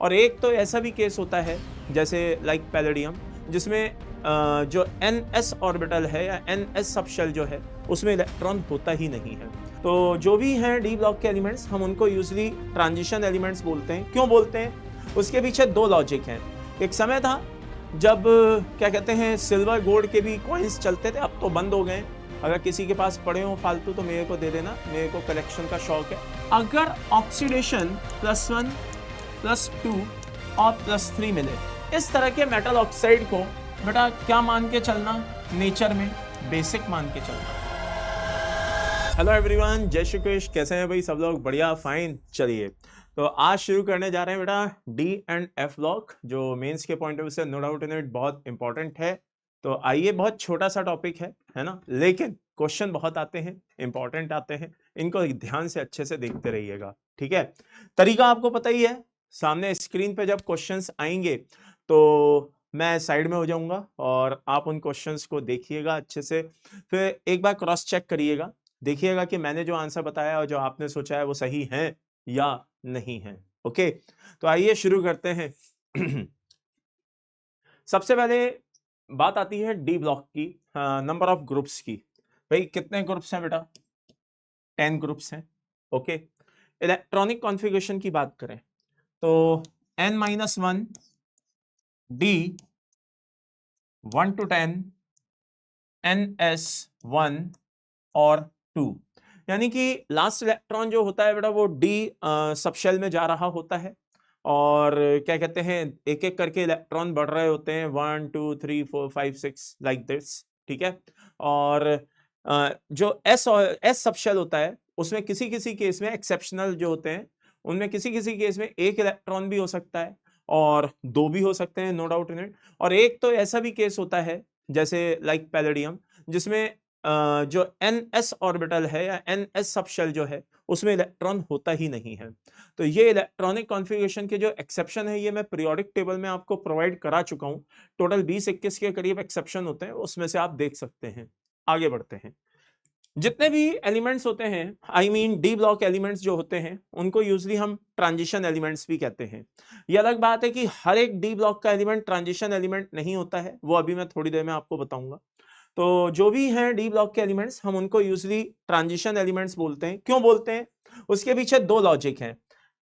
और एक तो ऐसा भी केस होता है जैसे लाइक पैलेडियम, जिसमें जो ns ऑर्बिटल है या ns सबशेल जो है उसमें इलेक्ट्रॉन होता ही नहीं है। तो जो भी हैं डी ब्लॉक के एलिमेंट्स हम उनको यूजली ट्रांजिशन एलिमेंट्स बोलते हैं। क्यों बोलते हैं? उसके पीछे दो लॉजिक हैं। एक समय था जब क्या कहते हैं सिल्वर गोल्ड के भी कॉइन्स चलते थे, अब तो बंद हो गए। अगर किसी के पास पड़े हो फालतू तो मेरे को दे देना, मेरे को कलेक्शन का शौक है। अगर ऑक्सीडेशन +1 +2 और +3 मिले, इस तरह के मेटल ऑक्साइड को बेटा क्या मान के चलना? नेचर में बेसिक मान के चलना। हेलो एवरीवन, जय श्री कृष्ण। कैसे हैं भाई सब लोग? बढ़िया, फाइन। चलिए तो आज शुरू करने जा रहे हैं बेटा डी एंड एफ ब्लॉक, जो मेंस के पॉइंट ऑफ व्यू से नो डाउट इन इट बहुत इंपॉर्टेंट है। तो आइए, बहुत छोटा सा टॉपिक है ना, लेकिन क्वेश्चन बहुत आते हैं, इंपॉर्टेंट आते हैं। इनको ध्यान से अच्छे से देखते रहिएगा, ठीक है? तरीका आपको पता ही है। सामने स्क्रीन पे जब क्वेश्चंस आएंगे तो मैं साइड में हो जाऊंगा और आप उन क्वेश्चंस को देखिएगा अच्छे से, फिर एक बार क्रॉस चेक करिएगा, देखिएगा कि मैंने जो आंसर बताया और जो आपने सोचा है वो सही है या नहीं है। ओके, तो आइए शुरू करते हैं। सबसे पहले बात आती है डी ब्लॉक की, नंबर ऑफ ग्रुप्स की। भाई कितने ग्रुप्स हैं बेटा? 10 ग्रुप्स हैं। ओके, इलेक्ट्रॉनिक कॉन्फ़िगरेशन की बात करें तो n-1 d 1 to 10 ns1 और 2, यानी कि लास्ट इलेक्ट्रॉन जो होता है बेटा वो डी सबशेल में जा रहा होता है और क्या कहते हैं एक एक करके इलेक्ट्रॉन बढ़ रहे होते हैं 1 2 3 4 5 6 लाइक दिस, ठीक है? और जो एस सबशेल होता है उसमें किसी किसी केस में एक्सेप्शनल जो होते हैं उनमें किसी किसी केस में एक इलेक्ट्रॉन भी हो सकता है और दो भी हो सकते हैं, नो डाउट इन इट। और एक तो ऐसा भी केस होता है जैसे लाइक पैलेडियम, जिसमें जो ns ऑर्बिटल है या ns सबशेल जो है उसमें इलेक्ट्रॉन होता ही नहीं है। तो ये इलेक्ट्रॉनिक कॉन्फ़िगरेशन के जो एक्सेप्शन है ये मैं पीरियोडिक टेबल में आपको प्रोवाइड करा चुका हूं। टोटल 20-21 के करीब एक्सेप्शन होते हैं, उसमें से आप देख सकते हैं। आगे बढ़ते हैं। जितने भी एलिमेंट्स होते हैं, I mean D block elements जो होते हैं, उनको यूजली हम ट्रांजिशन एलिमेंट्स भी कहते हैं। ये अलग बात है कि हर एक डी ब्लॉक का एलिमेंट ट्रांजिशन एलिमेंट नहीं होता है, वो अभी मैं थोड़ी देर में आपको बताऊंगा। तो जो भी हैं डी ब्लॉक के एलिमेंट्स हम उनको यूजली ट्रांजिशन एलिमेंट्स बोलते हैं। क्यों बोलते हैं? उसके पीछे दो लॉजिक हैं।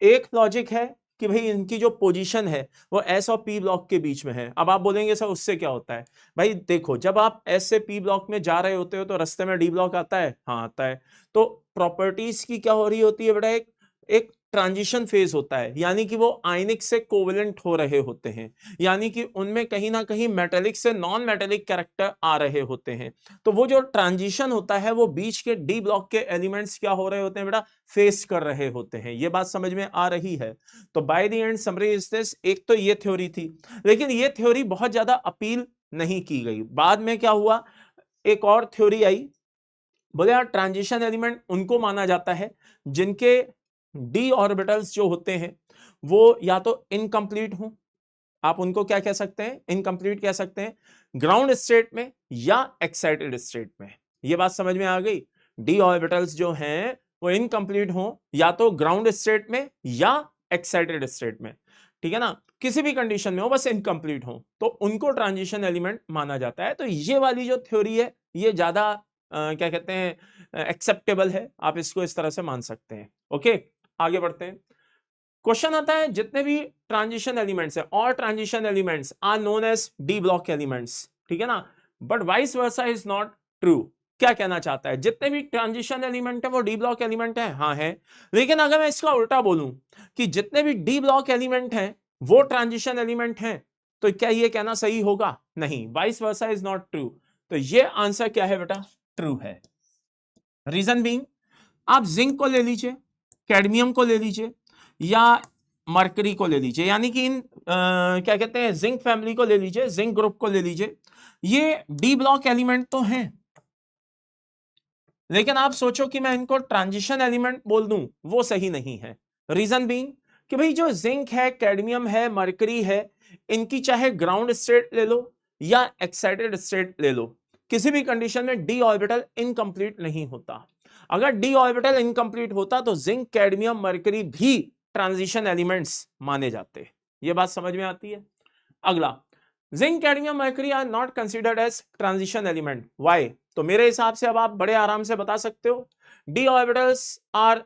एक लॉजिक है कि भाई इनकी जो पोजीशन है वो एस और पी ब्लॉक के बीच में है। अब आप बोलेंगे सर उससे क्या होता है? भाई देखो, जब आप एस से पी ब्लॉक में जा रहे होते हो तो रास्ते में डी ब्लॉक आता है, हाँ आता है। तो प्रॉपर्टीज की क्या हो रही होती है बेटा? एक ट्रांजिशन फेज होता है, यानी कि वो आयनिक से कोवेलेंट हो रहे होते हैं, यानी कि उनमें कहीं ना कहीं मेटेलिक से नॉन मेटेलिक कैरेक्टर आ रहे होते हैं। तो वो जो ट्रांजिशन होता है वो बीच के डी ब्लॉक के एलिमेंट्स क्या हो रहे होते हैं बेटा? फेस कर रहे होते हैं। ये बात समझ में आ रही है? तो by the end summary is this, एक तो ये थ्योरी थी, लेकिन ये थ्योरी बहुत ज्यादा अपील नहीं की गई। बाद में क्या हुआ, एक और थ्योरी आई, बोले यार ट्रांजिशन एलिमेंट उनको माना जाता है जिनके डी ऑर्बिटल्स जो होते हैं वो या तो इनकम्प्लीट हो, आप उनको क्या कह सकते हैं? इनकम्प्लीट कह सकते हैं, ग्राउंड स्टेट में या एक्साइटेड स्टेट में। ये बात समझ में आ गई? डी ऑर्बिटल्स जो हैं वो इनकम्प्लीट हो या तो ग्राउंड स्टेट में या एक्साइटेड स्टेट में, ठीक है ना? किसी भी कंडीशन में हो, बस इनकम्प्लीट हो, तो उनको ट्रांजिशन एलिमेंट माना जाता है। तो ये वाली जो थ्योरी है ये ज्यादा क्या कहते हैं एक्सेप्टेबल है, आप इसको इस तरह से मान सकते हैं। ओके, आगे बढ़ते हैं। क्वेश्चन आता है जितने भी ट्रांजिशन एलिमेंट्स है, और transition elements are known as D block elements, ठीक है ना? But vice versa is not true. क्या कहना चाहता है? जितने भी ट्रांजिशन एलिमेंट है वो डी ब्लॉक एलिमेंट है, हाँ है। लेकिन अगर मैं इसका उल्टा बोलूं कि जितने भी डी ब्लॉक एलिमेंट हैं वो ट्रांजिशन एलिमेंट हैं, तो क्या ये कहना सही होगा? नहीं, vice versa is not true. तो ये आंसर क्या है बेटा? ट्रू है। रीजन बीइंग, आप जिंक को ले लीजिए, कैडमियम को ले लीजिए या मरकरी को ले लीजिए, यानी कि इन क्या कहते हैं जिंक फैमिली को ले लीजिए, जिंक ग्रुप को ले लीजिए, ये डी ब्लॉक एलिमेंट तो हैं, लेकिन आप सोचो कि मैं इनको ट्रांजिशन एलिमेंट बोल दूं, वो सही नहीं है। रीजन बीइंग कि भाई जो जिंक है, कैडमियम है, मरकरी है, इनकी चाहे ग्राउंड स्टेट ले लो या एक्साइटेड स्टेट ले लो, किसी भी कंडीशन में डी ऑर्बिटल इनकम्प्लीट नहीं होता। अगर डी ऑर्बिटल इनकम्प्लीट होता तो जिंक, कैडमियम, मरकरी भी ट्रांजिशन एलिमेंट्स माने जाते। ये बात समझ में आती है। अगला, zinc, cadmium, mercury are not considered as transition element, why? तो मेरे हिसाब से अब आप बड़े आराम से बता सकते हो, D orbitals are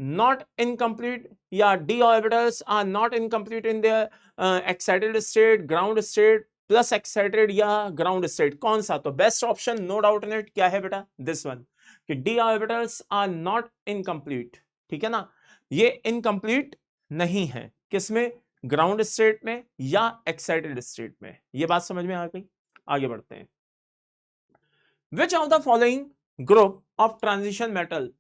not incomplete, या D orbitals are not incomplete in their excited state, ground state, plus excited या ग्राउंड स्टेट, कौन सा? तो best option no doubt in it क्या है बेटा? दिस वन, कि D orbitals are not incomplete, ठीक है ना, ये इनकम्प्लीट नहीं है, किसमें? ग्राउंड स्टेट में या एक्साइटेड स्टेट में। ये बात समझ में आ गई? आगे बढ़ते हैं। Which of the following group of transition metal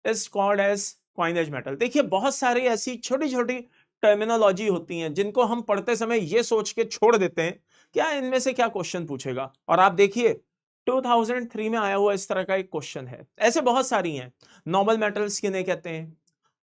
is called as coinage metal? देखिए बहुत सारी ऐसी छोटी छोटी टर्मिनोलॉजी होती हैं जिनको हम पढ़ते समय ये सोच के छोड़ देते हैं क्या इनमें से क्या क्वेश्चन पूछेगा, और आप देखिए 2003 में आया हुआ इस तरह का एक क्वेश्चन है। ऐसे बहुत सारी हैं। नॉबल मेटल्स किन्हें कहते हैं,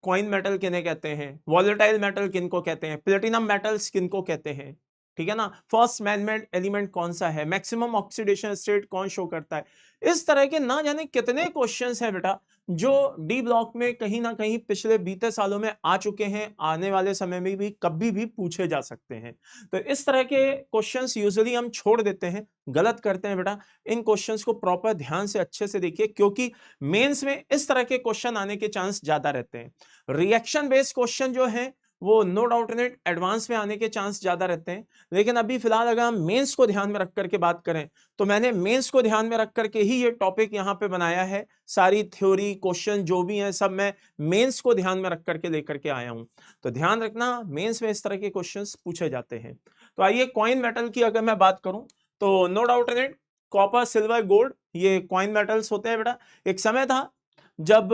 कॉइन मेटल किन्हें कहते हैं, वॉलेटाइल मेटल किनको कहते हैं, प्लेटिनम मेटल्स किनको कहते हैं, ठीक है ना, फर्स्ट मैन-मेड एलिमेंट कौन सा है, मैक्सिमम ऑक्सीडेशन स्टेट कौन शो करता है। इस तरह के ना जाने कितने क्वेश्चंस हैं बेटा जो डी ब्लॉक में कहीं ना कहीं पिछले बीते सालों में आ चुके हैं, आने वाले समय में भी कभी भी पूछे जा सकते हैं। तो इस तरह के क्वेश्चंस यूजुअली हम छोड़ देते हैं, गलत करते हैं बेटा। इन क्वेश्चंस को प्रॉपर ध्यान से अच्छे से देखिए, क्योंकि मेंस में इस तरह के क्वेश्चन आने के चांस ज्यादा रहते हैं। रिएक्शन बेस्ड क्वेश्चन जो है वो no doubt in it advance में आने के चांस ज्यादा रहते हैं। लेकिन अभी फिलहाल अगर हम मेंस को ध्यान में रख करके बात करें तो मैंने मेंस को ध्यान में रख करके ही ये टॉपिक यहाँ पे बनाया है। सारी थ्योरी क्वेश्चन जो भी हैं सब मैं मेंस को ध्यान में रख करके लेकर के आया हूँ। तो ध्यान रखना मेंस में इस तरह के क्वेश्चंस पूछे जाते हैं। तो आइए कॉइन मेटल की अगर मैं बात करूं तो no doubt in it copper, silver, gold ये कॉइन मेटल्स होते हैं बेटा। एक समय था जब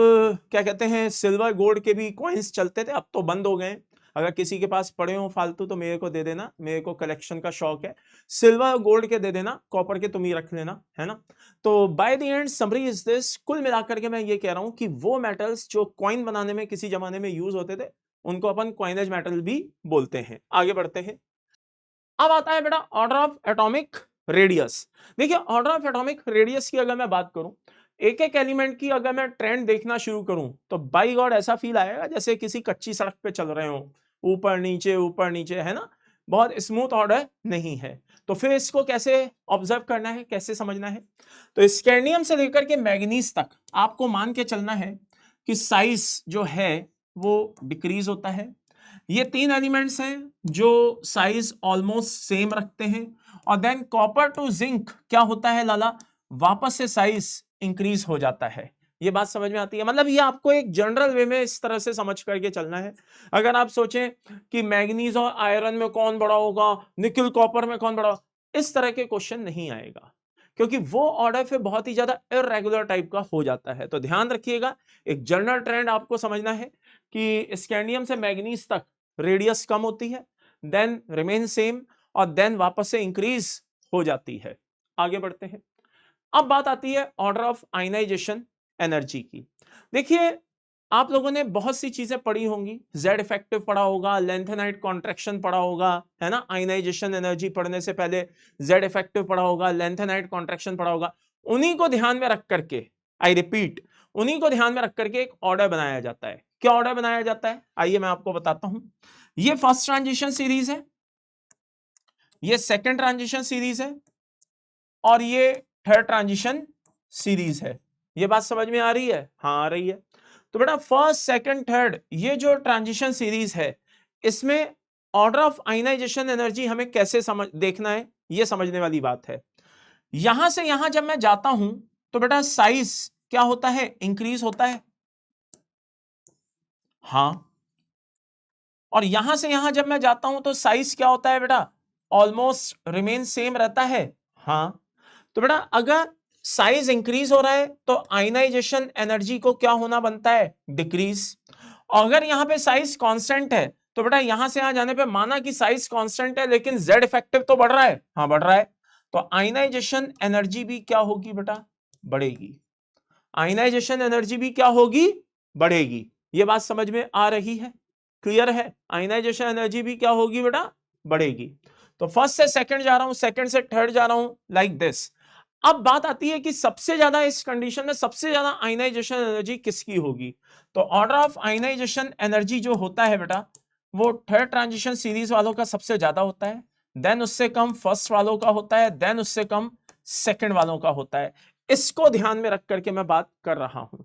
क्या कहते हैं सिल्वर गोल्ड के भी कॉइन्स चलते थे, अब तो बंद हो गए। अगर किसी के पास पड़े हो फालतू तो मेरे को दे देना, मेरे को कलेक्शन का शौक है। सिल्वर गोल्ड के दे देना, कॉपर के तुम ही रख लेना, है ना। तो by the end summary is this, कुल मिलाकर के मैं ये कह रहा हूं कि वो मेटल्स जो कॉइन बनाने में किसी जमाने में यूज होते थे उनको अपन कॉइनेज मेटल भी बोलते हैं। आगे बढ़ते हैं। अब आता है बेटा ऑर्डर ऑफ एटॉमिक रेडियस। देखिए ऑर्डर ऑफ एटॉमिक रेडियस की अगर मैं बात करूं, एक एक एलिमेंट की अगर मैं ट्रेंड देखना शुरू करूं तो बाई गॉड ऐसा फील आएगा जैसे किसी कच्ची सड़क पे चल रहे हो, ऊपर नीचे, है ना। बहुत स्मूथ ऑर्डर नहीं है। तो फिर इसको कैसे ऑब्जर्व करना है, कैसे समझना है? तो स्कैंडियम से लेकर के मैग्नीज तक आपको मान के चलना है कि साइज जो है वो डिक्रीज होता है। ये तीन एलिमेंट्स हैं जो साइज ऑलमोस्ट सेम रखते हैं। और देन कॉपर टू जिंक क्या होता है लाला, वापस से साइज इंक्रीज हो जाता है। ये बात समझ में आती है? मतलब ये आपको एक जनरल वे में इस तरह से समझ करके चलना है। अगर आप सोचें कि मैग्नीज और आयरन में कौन बड़ा होगा, निकल कॉपर में कौन बड़ा होगा, इस तरह के क्वेश्चन नहीं आएगा, क्योंकि वो ऑर्डर फिर बहुत ही ज्यादा इरेगुलर टाइप का हो जाता है। तो ध्यान रखिएगा, एक जनरल ट्रेंड आपको समझना है कि स्कैंडियम से मैग्नीज तक रेडियस कम होती है, देन रिमेन सेम, और देन वापस से इंक्रीज हो जाती है। आगे बढ़ते हैं। अब बात आती है ऑर्डर ऑफ आयनाइजेशन एनर्जी की। देखिए आप लोगों ने बहुत सी चीजें पढ़ी होंगी, जेड इफेक्टिव पढ़ा होगा, लेंथेनाइट कॉन्ट्रैक्शन पढ़ा होगा, है ना। आयनाइजेशन एनर्जी पढ़ने से पहले जेड इफेक्टिव पढ़ा होगा, लेंथेनाइट कॉन्ट्रैक्शन पढ़ा होगा। उन्हीं को ध्यान में रख करके, आई रिपीट, उन्हीं को ध्यान में रख करके एक ऑर्डर बनाया जाता है। क्या ऑर्डर बनाया जाता है, आइए मैं आपको बताता हूं। ये फर्स्ट ट्रांजिशन सीरीज है, ये सेकंड ट्रांजिशन सीरीज है, और ये थर्ड ट्रांजिशन सीरीज है। ये बात समझ में आ रही है? हाँ आ रही है। तो बेटा फर्स्ट सेकंड थर्ड ये जो ट्रांजिशन सीरीज है, इसमें ऑर्डर ऑफ आयनाइजेशन एनर्जी हमें कैसे समझ देखना है, ये समझने वाली बात है। यहां से यहां जब मैं जाता हूं तो बेटा साइज क्या होता है, इंक्रीज होता है, हाँ। और यहां से यहां जब मैं जाता हूं तो साइज क्या होता है बेटा, ऑलमोस्ट रिमेन सेम रहता है, हाँ। तो बेटा अगर साइज इंक्रीज हो रहा है तो आयनाइजेशन एनर्जी को क्या होना बनता है, डिक्रीज। और अगर यहां पे साइज कांस्टेंट है तो बेटा यहां से यहां जाने पे माना कि साइज कांस्टेंट है लेकिन जेड इफेक्टिव तो बढ़ रहा है, हाँ बढ़ रहा है, तो आयनाइजेशन एनर्जी भी क्या होगी बेटा, बढ़ेगी। आयनाइजेशन एनर्जी भी क्या होगी, बढ़ेगी। ये बात समझ में आ रही है, क्लियर है? आयनाइजेशन एनर्जी भी क्या होगी बेटा, बढ़ेगी। तो फर्स्ट से सेकंड जा रहा हूं, सेकंड से थर्ड जा रहा हूं, लाइक दिस। अब बात आती है कि सबसे ज्यादा इस कंडीशन में सबसे ज्यादा आयनाइजेशन एनर्जी किसकी होगी। तो ऑर्डर ऑफ आयनाइजेशन एनर्जी जो होता है बेटा वो थर्ड ट्रांजिशन सीरीज वालों का सबसे ज्यादा होता है, देन उससे कम फर्स्ट वालों का होता है, देन उससे कम सेकंड वालों का होता है। इसको ध्यान में रख करके मैं बात कर रहा हूं।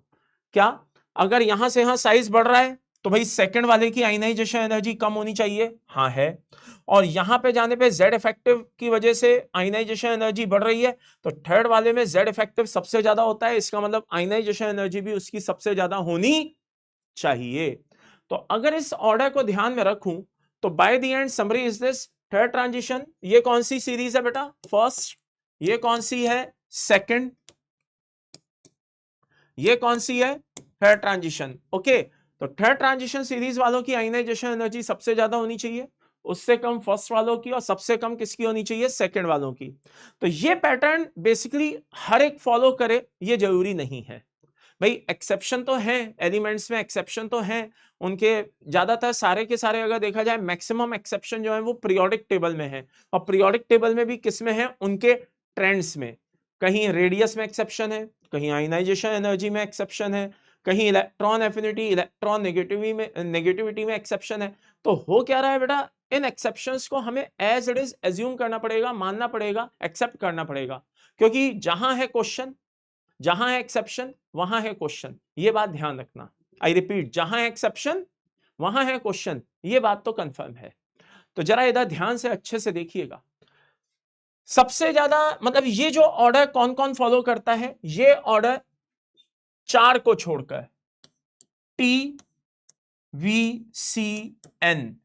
क्या अगर यहां से यहां साइज बढ़ रहा है तो भाई सेकंड वाले की आयनाइजेशन एनर्जी कम होनी चाहिए, हाँ है। और यहां पे जाने पे जेड इफेक्टिव की वजह से आयनाइजेशन एनर्जी बढ़ रही है, तो थर्ड वाले में जेड इफेक्टिव सबसे ज्यादा होता है, इसका मतलब आयनाइजेशन एनर्जी भी उसकी सबसे ज्यादा होनी चाहिए। तो अगर इस ऑर्डर को ध्यान में रखूं तो by the end summary is this, third transition ये कौन सी सीरीज है बेटा, फर्स्ट, ये कौन सी है, सेकंड, ये कौन सी है, थर्ड ट्रांजिशन। ओके, तो थर्ड ट्रांजिशन सीरीज वालों की आयनाइजेशन एनर्जी सबसे ज्यादा होनी चाहिए, उससे कम फर्स्ट वालों की, और सबसे कम किसकी होनी चाहिए, सेकंड वालों की। तो ये पैटर्न बेसिकली हर एक फॉलो करे ये जरूरी नहीं है भाई, एक्सेप्शन तो है, एलिमेंट्स में एक्सेप्शन तो है उनके, ज्यादातर सारे के सारे अगर देखा जाए मैक्सिमम एक्सेप्शन जो है वो पीरियोडिक टेबल में है, और पीरियोडिक टेबल में भी किस में है, उनके ट्रेंड्स में। कहीं रेडियस में एक्सेप्शन है, कहीं आयनाइजेशन एनर्जी में एक्सेप्शन है, कहीं इलेक्ट्रॉन एफिनिटी, इलेक्ट्रॉन नेगेटिविटी में एक्सेप्शन है। तो हो क्या रहा है बेटा, इन एक्सेप्शंस को हमें एज इट इज एज्यूम करना पड़ेगा, मानना पड़ेगा, एक्सेप्ट करना पड़ेगा, क्योंकि जहां है क्वेश्चन, जहां है एक्सेप्शन वहां है क्वेश्चन, ये बात ध्यान रखना। आई रिपीट, जहां है एक्सेप्शन वहां है क्वेश्चन, ये बात तो कंफर्म है। तो जरा इधर ध्यान से अच्छे से देखिएगा, सबसे ज्यादा मतलब ये जो ऑर्डर कौन कौन फॉलो करता है, ये ऑर्डर चार को छोड़कर टी वी सी एन,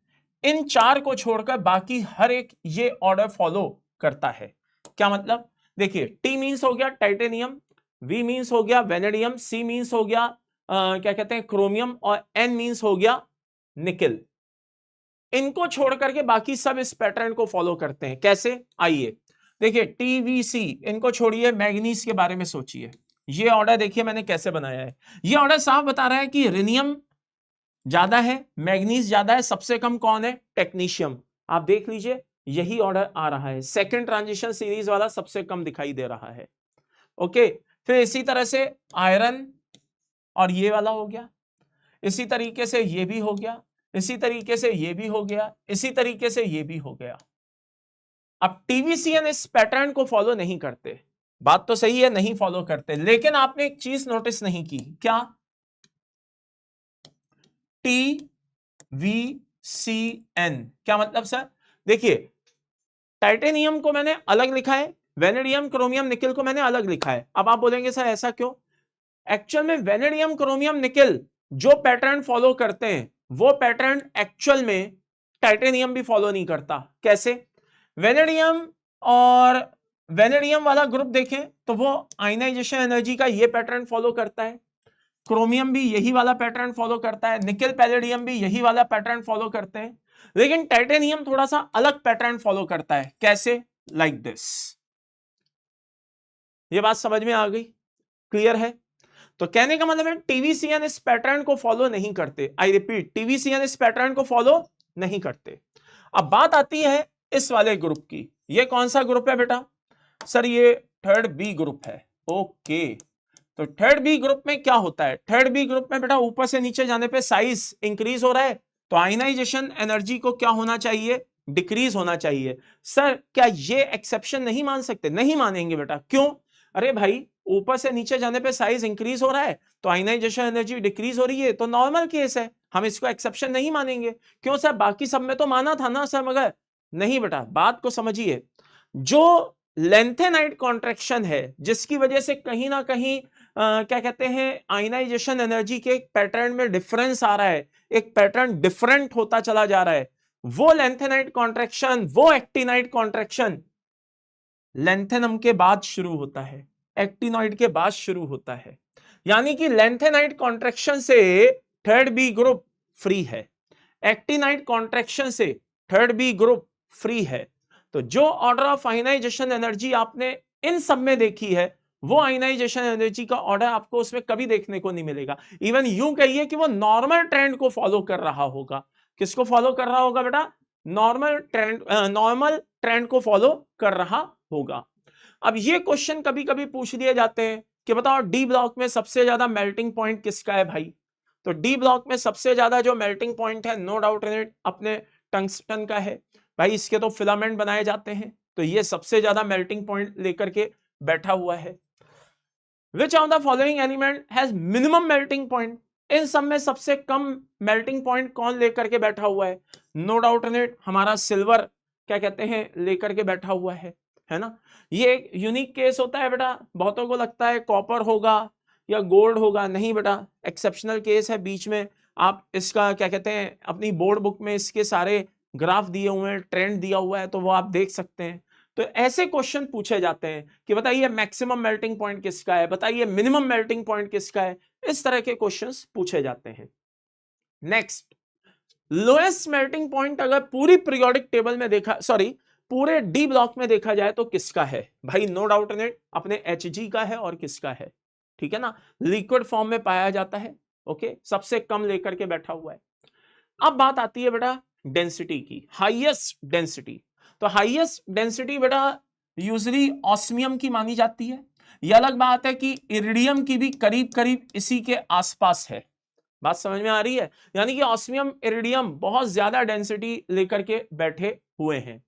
इन चार को छोड़कर बाकी हर एक ये ऑर्डर फॉलो करता है। क्या मतलब, देखिए टी मींस हो गया टाइटेनियम, वी मींस हो गया वेनेडियम, सी मींस हो गया क्या कहते हैं क्रोमियम, और एन मींस हो गया निकेल। इनको छोड़ करके बाकी सब इस पैटर्न को फॉलो करते हैं। कैसे, आइए देखिए, टीवीसी इनको छोड़िए, मैग्नीज के बारे में सोचिए। ये ऑर्डर देखिए मैंने कैसे बनाया है, ये ऑर्डर साफ बता रहा है कि रिनियम ज्यादा है, मैग्नीज ज्यादा है, सबसे कम कौन है, टेक्नीशियम। आप देख लीजिए यही ऑर्डर आ रहा है, सेकंड ट्रांजिशन सीरीज वाला सबसे कम दिखाई दे रहा है। ओके, फिर इसी तरह से आयरन, और ये वाला हो गया, इसी तरीके से ये भी हो गया, इसी तरीके से ये भी हो गया, इसी तरीके से ये भी हो गया। अब टीवीसीएन इस पैटर्न को फॉलो नहीं करते, बात तो सही है, नहीं फॉलो करते, लेकिन आपने एक चीज नोटिस नहीं की, क्या, टी वी सी एन, क्या मतलब सर, देखिए टाइटेनियम को मैंने अलग लिखा है, वेनेडियम क्रोमियम निकेल को मैंने अलग लिखा है। अब आप बोलेंगे सर ऐसा क्यों, एक्चुअल में वेनेडियम क्रोमियम निकेल जो पैटर्न फॉलो करते हैं वो पैटर्न एक्चुअल में टाइटेनियम भी फॉलो नहीं करता। कैसे, वेनेडियम और वेनेडियम वाला ग्रुप देखें तो वो आयनाइजेशन एनर्जी का ये पैटर्न फॉलो करता है, क्रोमियम भी यही वाला पैटर्न फॉलो करता है, निकेल पैलेडियम भी यही वाला पैटर्न फॉलो करते हैं, लेकिन टाइटेनियम थोड़ा सा अलग पैटर्न फॉलो करता है। कैसे, लाइक दिस। ये बात समझ में आ गई, क्लियर है। तो कहने का मतलब है टीवीसीएन इस पैटर्न को फॉलो नहीं करते। आई रिपीट, टीवीसीएन इस पैटर्न को फॉलो नहीं करते। अब बात आती है इस वाले ग्रुप की, ये कौन सा ग्रुप है बेटा, सर ये थर्ड बी ग्रुप है। ओके, तो थर्ड बी ग्रुप में क्या होता है, थर्ड बी ग्रुप में बेटा ऊपर से नीचे जाने पे साइज इंक्रीज हो रहा है, तो आयनाइजेशन एनर्जी को क्या होना चाहिए, डिक्रीज होना चाहिए। सर क्या ये एक्सेप्शन नहीं मान सकते, नहीं मानेंगे बेटा, क्यों, अरे भाई ऊपर से नीचे जाने पे साइज इंक्रीज हो रहा है तो आयनाइजेशन एनर्जी डिक्रीज हो रही है, तो नॉर्मल केस है, हम इसको एक्सेप्शन नहीं मानेंगे। क्यों सर, बाकी सब में तो माना था ना सर, मगर नहीं बेटा, बात को समझिए, जो लेंथेनाइट कॉन्ट्रैक्शन है जिसकी वजह से कहीं ना कहीं क्या कहते हैं आयनाइजेशन एनर्जी के एक पैटर्न में डिफरेंस आ रहा है, एक पैटर्न डिफरेंट होता चला जा रहा है, वो लेंथेनाइट कॉन्ट्रैक्शन, वो एक्टिनाइट कॉन्ट्रैक्शन लेंथेनम के बाद शुरू होता है, एक्टिनॉइड के बाद शुरू होता है। यानी कि लेंथेनाइट कॉन्ट्रैक्शन से थर्ड बी ग्रुप फ्री है, एक्टिनाइट कॉन्ट्रैक्शन से थर्ड बी ग्रुप फ्री है। तो जो ऑर्डर ऑफ आयनाइजेशन एनर्जी आपने इन सब में देखी है, वो आयनाइजेशन एनर्जी का ऑर्डर आपको उसमें कभी देखने को नहीं मिलेगा। इवन यूं कहिए कि वो नॉर्मल ट्रेंड को फॉलो कर रहा होगा। किसको फॉलो कर रहा होगा बेटा, नॉर्मल ट्रेंड को फॉलो कर रहा होगा। अब ये क्वेश्चन कभी कभी पूछ दिए जाते हैं कि बताओ डी ब्लॉक में सबसे ज्यादा मेल्टिंग पॉइंट किसका है भाई, तो डी ब्लॉक में सबसे ज्यादा जो मेल्टिंग पॉइंट है नो डाउट इन इट अपने टंगस्टन का है भाई, इसके तो फिलामेंट बनाए जाते हैं, तो ये सबसे ज्यादा मेल्टिंग पॉइंट लेकर के बैठा हुआ है। Which of the following element has minimum melting point? इन सब में सबसे कम मेल्टिंग पॉइंट कौन लेकर के बैठा हुआ है? नो डाउट इन इट हमारा सिल्वर क्या कहते हैं लेकर के बैठा हुआ है ना। ये एक यूनिक केस होता है बेटा, बहुतों को लगता है कॉपर होगा या गोल्ड होगा, नहीं बेटा, एक्सेप्शनल केस है। बीच में आप इसका क्या कहते हैं अपनी बोर्ड बुक में इसके सारे ग्राफ दिए हुए हैं, ट्रेंड दिया हुआ है, तो वो आप देख सकते हैं। तो ऐसे क्वेश्चन पूछे जाते हैं कि बताइए मैक्सिमम मेल्टिंग पॉइंट किसका है, बताइए मिनिमम मेल्टिंग पॉइंट किसका है, इस तरह के क्वेश्चंस पूछे जाते हैं। नेक्स्ट, लोएस्ट मेल्टिंग पॉइंट अगर पूरी पीरियोडिक टेबल में देखा, सॉरी पूरे डी ब्लॉक में देखा जाए तो किसका है भाई? नो डाउट इन इट अपने Hg का है। और किसका है? ठीक है ना, लिक्विड फॉर्म में पाया जाता है। ओके, सबसे कम लेकर के बैठा हुआ है। अब बात आती है बेटा डेंसिटी की, हाईएस्ट डेंसिटी। तो हाईएस्ट डेंसिटी बेटा यूजुअली ऑस्मियम की मानी जाती है। यह अलग बात है कि इरिडियम की भी करीब करीब इसी के आसपास है। बात समझ में आ रही है? यानी कि ऑस्मियम इरिडियम बहुत ज्यादा डेंसिटी लेकर के बैठे हुए हैं।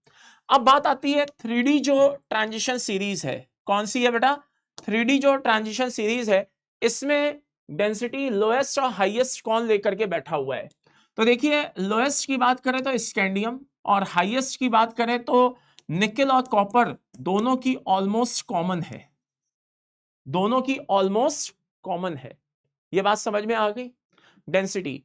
अब बात आती है 3D जो ट्रांजिशन सीरीज है, कौन सी है बेटा? 3D जो ट्रांजिशन सीरीज है, इसमें डेंसिटी लोएस्ट और हाईएस्ट कौन लेकर के बैठा हुआ है? तो देखिए लोएस्ट की बात करें तो स्कैंडियम, और हाईएस्ट की बात करें तो निकेल और कॉपर, दोनों की ऑलमोस्ट कॉमन है, दोनों की ऑलमोस्ट कॉमन है। ये बात समझ में आ गई? डेंसिटी,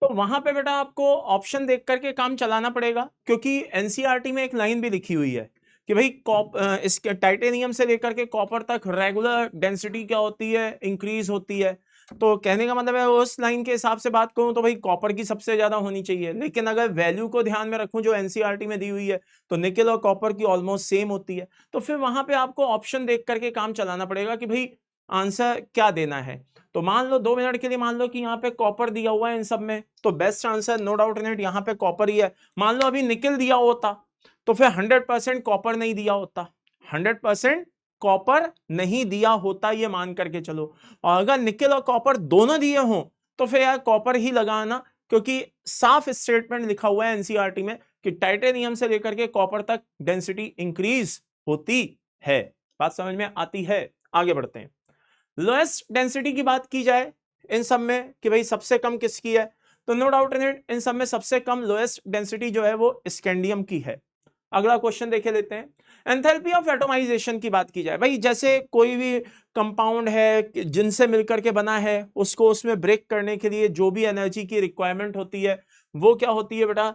तो वहां पे बेटा आपको ऑप्शन देख करके काम चलाना पड़ेगा, क्योंकि एनसीईआरटी में एक लाइन भी लिखी हुई है कि भाई इसके टाइटेनियम से लेकर के कॉपर तक रेगुलर डेंसिटी क्या होती है? इंक्रीज होती है। तो कहने का मतलब है उस लाइन के हिसाब से बात करूं तो भाई कॉपर की सबसे ज्यादा होनी चाहिए, लेकिन अगर वैल्यू को ध्यान में रखूं जो एनसीईआरटी में दी हुई है तो निकेल और कॉपर की ऑलमोस्ट सेम होती है। तो फिर वहां पे आपको ऑप्शन देख करके काम चलाना पड़ेगा कि भाई आंसर क्या देना है। तो मान लो 2 मिनट के लिए मान लो कि यहाँ पे कॉपर दिया हुआ है इन सब में, तो best answer no doubt in it यहाँ पे कॉपर ही है। मान लो अभी निकेल दिया होता तो फिर 100% कॉपर नहीं दिया होता, 100% कॉपर नहीं दिया होता, ये मान करके चलो। और अगर निकेल और कॉपर दोनों दिए हों तो फिर यार कॉपर ही लगाना, क्योंकि साफ स्टेटमेंट लिखा हुआ है एनसीईआरटी में कि टाइटेनियम से लेकर के कॉपर तक डेंसिटी इंक्रीज होती है। बात समझ में आती है? आगे बढ़ते हैं। लोएस्ट डेंसिटी की बात की जाए इन सब में कि भाई सबसे कम किसकी है, तो नो डाउट इन इट इन सब में सबसे कम लोएस्ट डेंसिटी जो है वो स्कैंडियम की है। अगला क्वेश्चन देखे लेते हैं। एंथैल्पी ऑफ एटोमाइजेशन की बात की जाए, भाई जैसे कोई भी कंपाउंड है जिनसे मिलकर के बना है, उसको उसमें ब्रेक करने के लिए जो भी एनर्जी की रिक्वायरमेंट होती है वो क्या होती है बेटा?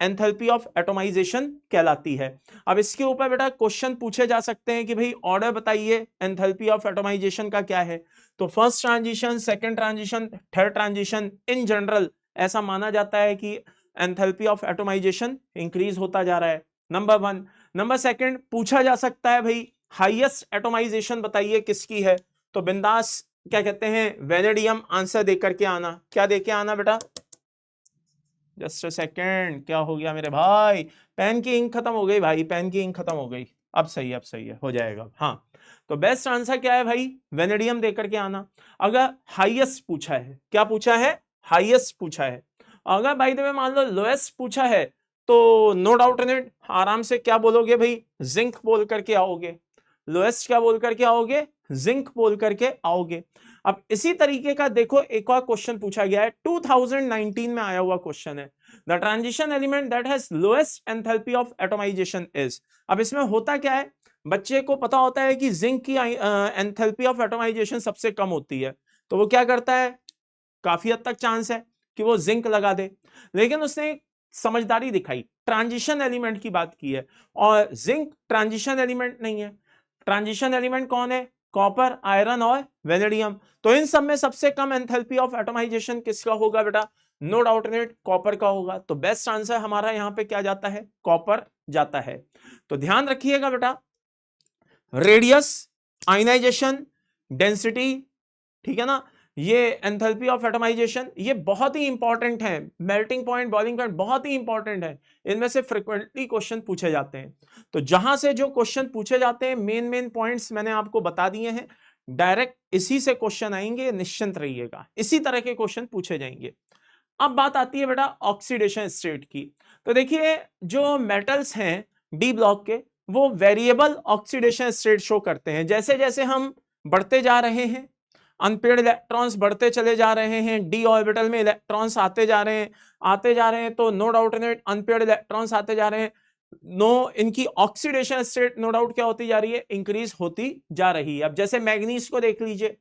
एंथैल्पी ऑफ एटोमाइजेशन कहलाती है। अब इसके ऊपर बेटा क्वेश्चन पूछे जा सकते हैं कि भाई ऑर्डर बताइए एंथैल्पी ऑफ एटोमाइजेशन का क्या है। तो first transition, second transition, third transition, in general ऐसा माना जाता है कि एंथैल्पी ऑफ एटोमाइजेशन इंक्रीज होता जा रहा है, नंबर 1। नंबर 2 पूछा जा सकता है भाई हाईएस्ट एटोमाइजेशन बताइए किसकी है, तो बिंदास क्या कहते हैं वेनेडियम आंसर देकर के आना। क्या देके आना बेटा? जस्ट अ सेकेंड, क्या हो गया मेरे भाई? पेन की इंक खत्म हो गई भाई, पेन की इंक खत्म हो गई। अब सही है, अब सही है, हो जाएगा। हाँ, तो बेस्ट आंसर क्या है भाई? वेनेडियम देकर के आना। अगर हाईएस्ट पूछा है, क्या पूछा है? हाईएस्ट पूछा है। अगर भाई द वे मान लो लोएस्ट पूछा है तो नो डाउट इन इट आराम से क्या बोलोगे भाई? जिंक बोल करके आओगे। लोएस्ट क्या बोल करके आओगे? जिंक बोल करके आओगे। अब इसी तरीके का देखो एक और क्वेश्चन पूछा गया है, 2019 में आया हुआ क्वेश्चन है। The transition element that has lowest enthalpy of atomization is. अब इसमें होता क्या है, बच्चे को पता होता है कि जिंक की एंथैल्पी ऑफ एटोमाइजेशन सबसे कम होती है, तो वो क्या करता है, काफी हद तक चांस है कि वो जिंक लगा दे। लेकिन उसने समझदारी दिखाई, ट्रांजिशन एलिमेंट की बात की है, और जिंक ट्रांजिशन एलिमेंट नहीं है। ट्रांजिशन एलिमेंट कौन है? कॉपर, आयरन और वेनेडियम। तो इन सब में सबसे कम एंथैल्पी ऑफ एटोमाइजेशन किसका होगा बेटा? No doubt in it copper का होगा। तो बेस्ट आंसर हमारा यहां पे क्या जाता है? कॉपर जाता है। तो ध्यान रखिएगा बेटा, रेडियस, आयनाइजेशन, डेंसिटी, ठीक है ना, ये एंथैल्पी ऑफ एटोमाइजेशन, ये बहुत ही इंपॉर्टेंट है। मेल्टिंग पॉइंट, बॉइलिंग पॉइंट बहुत ही इंपॉर्टेंट है, इनमें से फ्रिक्वेंटली क्वेश्चन पूछे जाते हैं। तो जहां से जो क्वेश्चन पूछे जाते हैं मेन मेन पॉइंट्स मैंने आपको बता दिए हैं। डायरेक्ट इसी से क्वेश्चन आएंगे, निश्चिंत रहिएगा, इसी तरह के क्वेश्चन पूछे जाएंगे। अब बात आती है बेटा ऑक्सीडेशन स्टेट की। तो देखिए जो मेटल्स हैं डी ब्लॉक के, वो वेरिएबल ऑक्सीडेशन स्टेट शो करते हैं। जैसे जैसे हम बढ़ते जा रहे हैं, अनपेड इलेक्ट्रॉन्स बढ़ते चले जा रहे हैं, डी ऑर्बिटल में इलेक्ट्रॉन्स आते जा रहे हैं, तो no doubt in it unpaired electrons आते जा रहे हैं, इनकी ऑक्सीडेशन स्टेट नो डाउट क्या होती जा रही है, इंक्रीज होती जा रही है। अब जैसे मैग्नीज को देख लीजिए,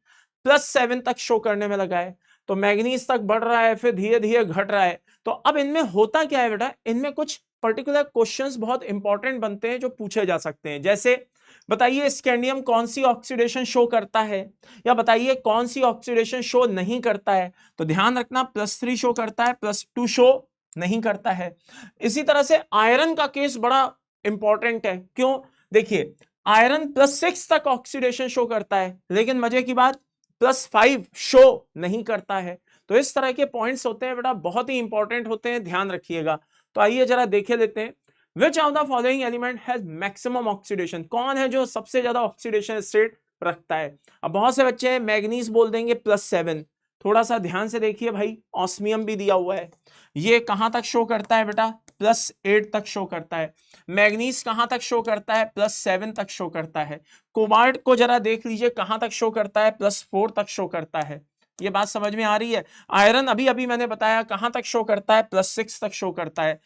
+7 तक शो करने में लगा है, तो मैग्नीज तक बढ़ रहा है, फिर धीरे धीरे घट रहा है। तो अब इनमें होता क्या है बेटा, इनमें कुछ पर्टिकुलर क्वेश्चंस बहुत इंपॉर्टेंट बनते हैं जो पूछे जा सकते हैं। जैसे बताइए स्कैंडियम कौन सी ऑक्सीडेशन शो करता है, या बताइए कौन सी ऑक्सीडेशन शो नहीं करता है। तो ध्यान रखना +3 शो करता है, +2 शो नहीं करता है। इसी तरह से आयरन का केस बड़ा इंपॉर्टेंट है। क्यों? देखिए आयरन +6 तक ऑक्सीडेशन शो करता है, लेकिन मजे की बात +5 शो नहीं करता है। तो इस तरह के पॉइंट्स होते हैं बेटा, बहुत ही इंपॉर्टेंट होते हैं, ध्यान रखिएगा। तो आइए जरा देखे लेते हैं, which of the following element has maximum oxidation, कौन है जो सबसे ज्यादा ऑक्सीडेशन स्टेट रखता है। अब बहुत से बच्चे मैग्नीज बोल देंगे +7, थोड़ा सा ध्यान से देखिए भाई, ऑस्मियम भी दिया हुआ है, ये कहां तक शो करता है बेटा, +8 तक शो करता है। मैग्नीज कहां तक शो करता है, +7 तक शो करता है। कोबाल्ट को जरा देख लीजिए कहां तक शो करता है, +4 तक शो करता है। ये बात समझ में आ रही है। आयरन अभी अभी मैंने बताया कहां तक शो करता है, +6 तक शो करता है।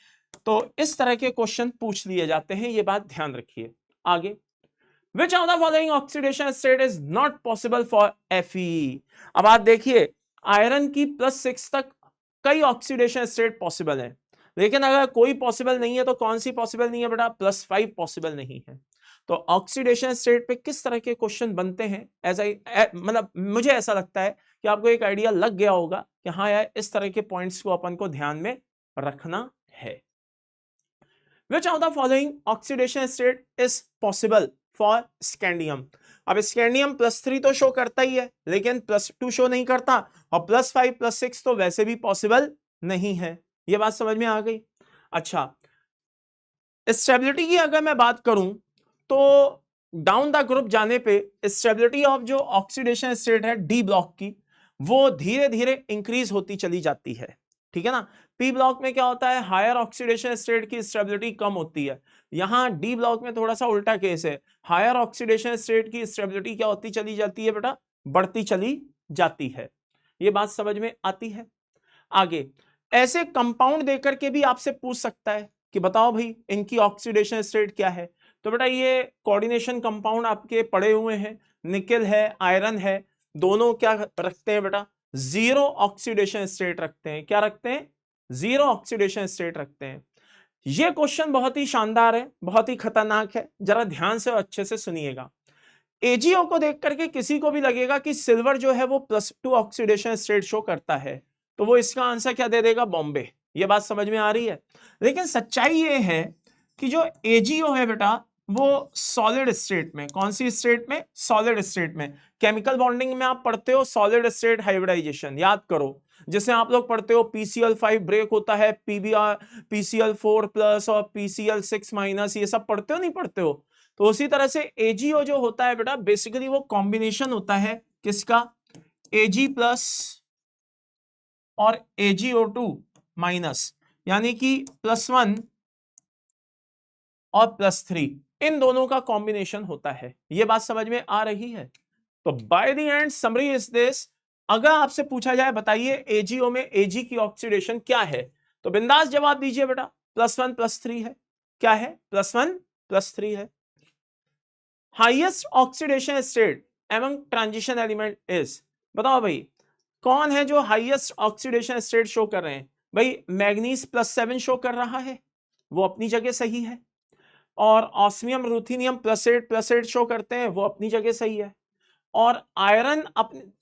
तो इस तरह के क्वेश्चन पूछ लिए जाते हैं, ये बात ध्यान रखिए। आगे, विच of the following oxidation state is not possible for Fe। अब आप देखिए आयरन की +6 तक कई ऑक्सीडेशन स्टेट पॉसिबल है, लेकिन अगर कोई पॉसिबल नहीं है तो कौन सी पॉसिबल नहीं है बेटा, +5 पॉसिबल नहीं है। तो ऑक्सीडेशन स्टेट पे किस तरह के क्वेश्चन बनते हैं, ऐसा मतलब मुझे ऐसा लगता है कि आपको एक आइडिया लग गया होगा कि हाँ यार इस तरह के पॉइंट्स को अपन को ध्यान में रखना है। Which of the following oxidation state is possible for scandium? अब स्कैंडियम +3 तो शो करता ही है, लेकिन +2 शो नहीं करता, और +5 +6 तो वैसे भी पॉसिबल नहीं है। ये बात समझ में आ गई। अच्छा, स्टेबिलिटी की अगर मैं बात करूं तो डाउन द ग्रुप जाने पे स्टेबिलिटी ऑफ जो ऑक्सीडेशन स्टेट है डी ब्लॉक की, वो धीरे धीरे इंक्रीज होती चली जाती है, ठीक है ना। पी ब्लॉक में क्या होता है, हायर ऑक्सीडेशन स्टेट की स्टेबिलिटी कम होती है। यहां डी ब्लॉक में थोड़ा सा उल्टा केस है, हायर ऑक्सीडेशन स्टेट की स्टेबिलिटी क्या होती चली जाती है बेटा, बढ़ती चली जाती है। ये बात समझ में आती है। आगे, ऐसे कंपाउंड देकर के भी आपसे पूछ सकता है कि बताओ भाई इनकी ऑक्सीडेशन स्टेट क्या है। तो बेटा ये कोऑर्डिनेशन कंपाउंड आपके पड़े हुए हैं, निकेल है, आयरन है, दोनों क्या रखते हैं बेटा, 0 ऑक्सीडेशन स्टेट रखते हैं। क्या रखते हैं, 0 ऑक्सीडेशन स्टेट रखते हैं। ये क्वेश्चन बहुत ही शानदार है, बहुत ही खतरनाक है, जरा ध्यान से और अच्छे से सुनिएगा। एजीओ को देख करके किसी को भी लगेगा कि सिल्वर जो है वो +2 ऑक्सीडेशन स्टेट शो करता है, तो वो इसका आंसर क्या दे देगा, बॉम्बे। ये बात समझ में आ रही है। लेकिन सच्चाई ये है कि जो एजीओ है बेटा, वो सॉलिड स्टेट में, कौन सी स्टेट में, सॉलिड स्टेट में। केमिकल बॉन्डिंग में आप पढ़ते हो सॉलिड स्टेट हाइब्रिडाइजेशन, याद करो। जैसे आप लोग पढ़ते हो PCl5 ब्रेक होता है, PCl4+ और PCl6-, ये सब पढ़ते हो नहीं पढ़ते हो। तो उसी तरह से एजीओ जो होता है बेटा, बेसिकली वो कॉम्बिनेशन होता है किसका, Ag+ और AgO2-, यानी कि +1 और +3, इन दोनों का कॉम्बिनेशन होता है। ये बात समझ में आ रही है। तो by the end summary is this, अगर आपसे पूछा जाए बताइए एजीओ में एजी की ऑक्सीडेशन क्या है, तो बिंदास जवाब दीजिए बेटा, +1 +3 है। क्या है, +1 +3 है। Highest oxidation state among transition element is, बताओ भाई कौन है जो हाईएस्ट ऑक्सीडेशन स्टेट शो कर रहे हैं। भाई मैग्नीज +7 शो कर रहा है, वो अपनी जगह सही है, और ऑस्मियम रूथीनियम +8 शो करते हैं, वो अपनी जगह सही है। और आयरन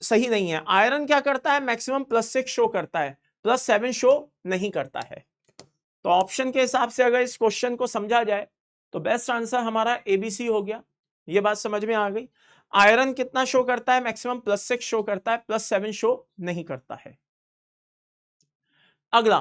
सही नहीं है, आयरन क्या करता है, मैक्सिमम +6 शो करता है, +7 शो नहीं करता है। तो ऑप्शन के हिसाब से अगर इस क्वेश्चन को समझा जाए तो बेस्ट आंसर हमारा ABC हो गया। ये बात समझ में आ गई। आयरन कितना शो करता है, मैक्सिमम +6 शो करता है, +7 शो नहीं करता है। अगला,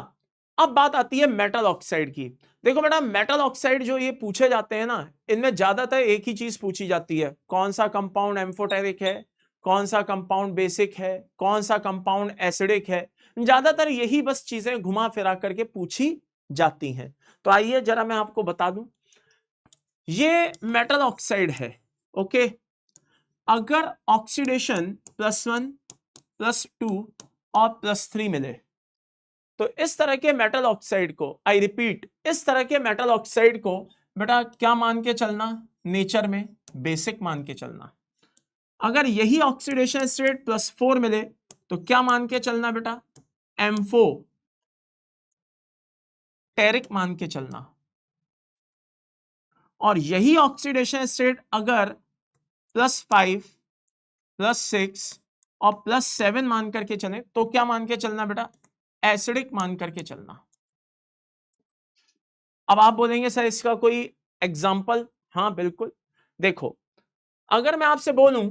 अब बात आती है मेटल ऑक्साइड की। देखो बेटा मेटल ऑक्साइड जो ये पूछे जाते हैं ना, इनमें ज्यादातर एक ही चीज पूछी जाती है, कौन सा कंपाउंड एम्फोटेरिक है, कौन सा कंपाउंड बेसिक है, कौन सा कंपाउंड एसिडिक है, ज्यादातर यही बस चीजें घुमा फिरा करके पूछी जाती हैं। तो आइए जरा मैं आपको बता दूं, ये मेटल ऑक्साइड है, ओके। अगर ऑक्सीडेशन +1 +2 और +3 मिले तो इस तरह के मेटल ऑक्साइड को, आई रिपीट, इस तरह के मेटल ऑक्साइड को बेटा क्या मान के चलना, नेचर में बेसिक मान के चलना। अगर यही ऑक्सीडेशन स्टेट +4 मिले तो क्या मान के चलना बेटा, एम्फोटेरिक मान के चलना। और यही ऑक्सीडेशन स्टेट अगर +5 +6 और +7 मान करके चले तो क्या मान के चलना बेटा, एसिडिक मान करके चलना। अब आप बोलेंगे सर इसका कोई एग्जाम्पल, हाँ बिल्कुल। देखो अगर मैं आपसे बोलूं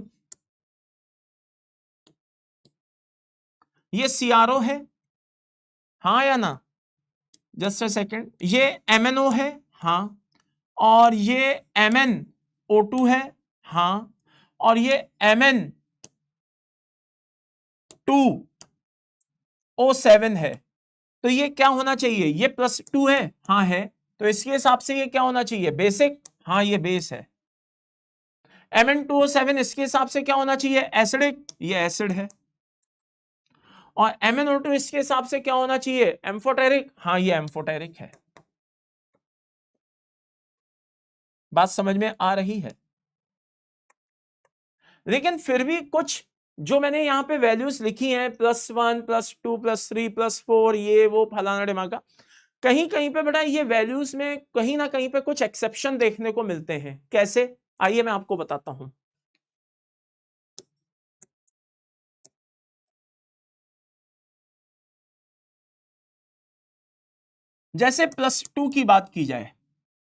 ये CRO है, हाँ या ना, जस्ट अ सेकेंड, ये MNO है, हाँ, और ये MnO2 है, हाँ, और ये Mn2O7 है, तो ये क्या होना चाहिए, ये +2 है, हाँ है, तो इसके हिसाब से ये क्या होना चाहिए, बेसिक, हाँ ये बेस है। Mn2O7 इसके हिसाब से क्या होना चाहिए, एसिडिक, ये एसिड है। और MnO2 इसके हिसाब से क्या होना चाहिए, एम्फोटेरिक, हाँ ये एम्फोटेरिक है। बात समझ में आ रही है। लेकिन फिर भी कुछ जो मैंने यहां पे वैल्यूज लिखी हैं, +1 +2 +3 +4, ये वो फलाना ढिमाका, कहीं कहीं पे बेटा ये वैल्यूज में कहीं ना कहीं पे कुछ एक्सेप्शन देखने को मिलते हैं। कैसे, आइए मैं आपको बताता हूं। जैसे +2 की बात की जाए,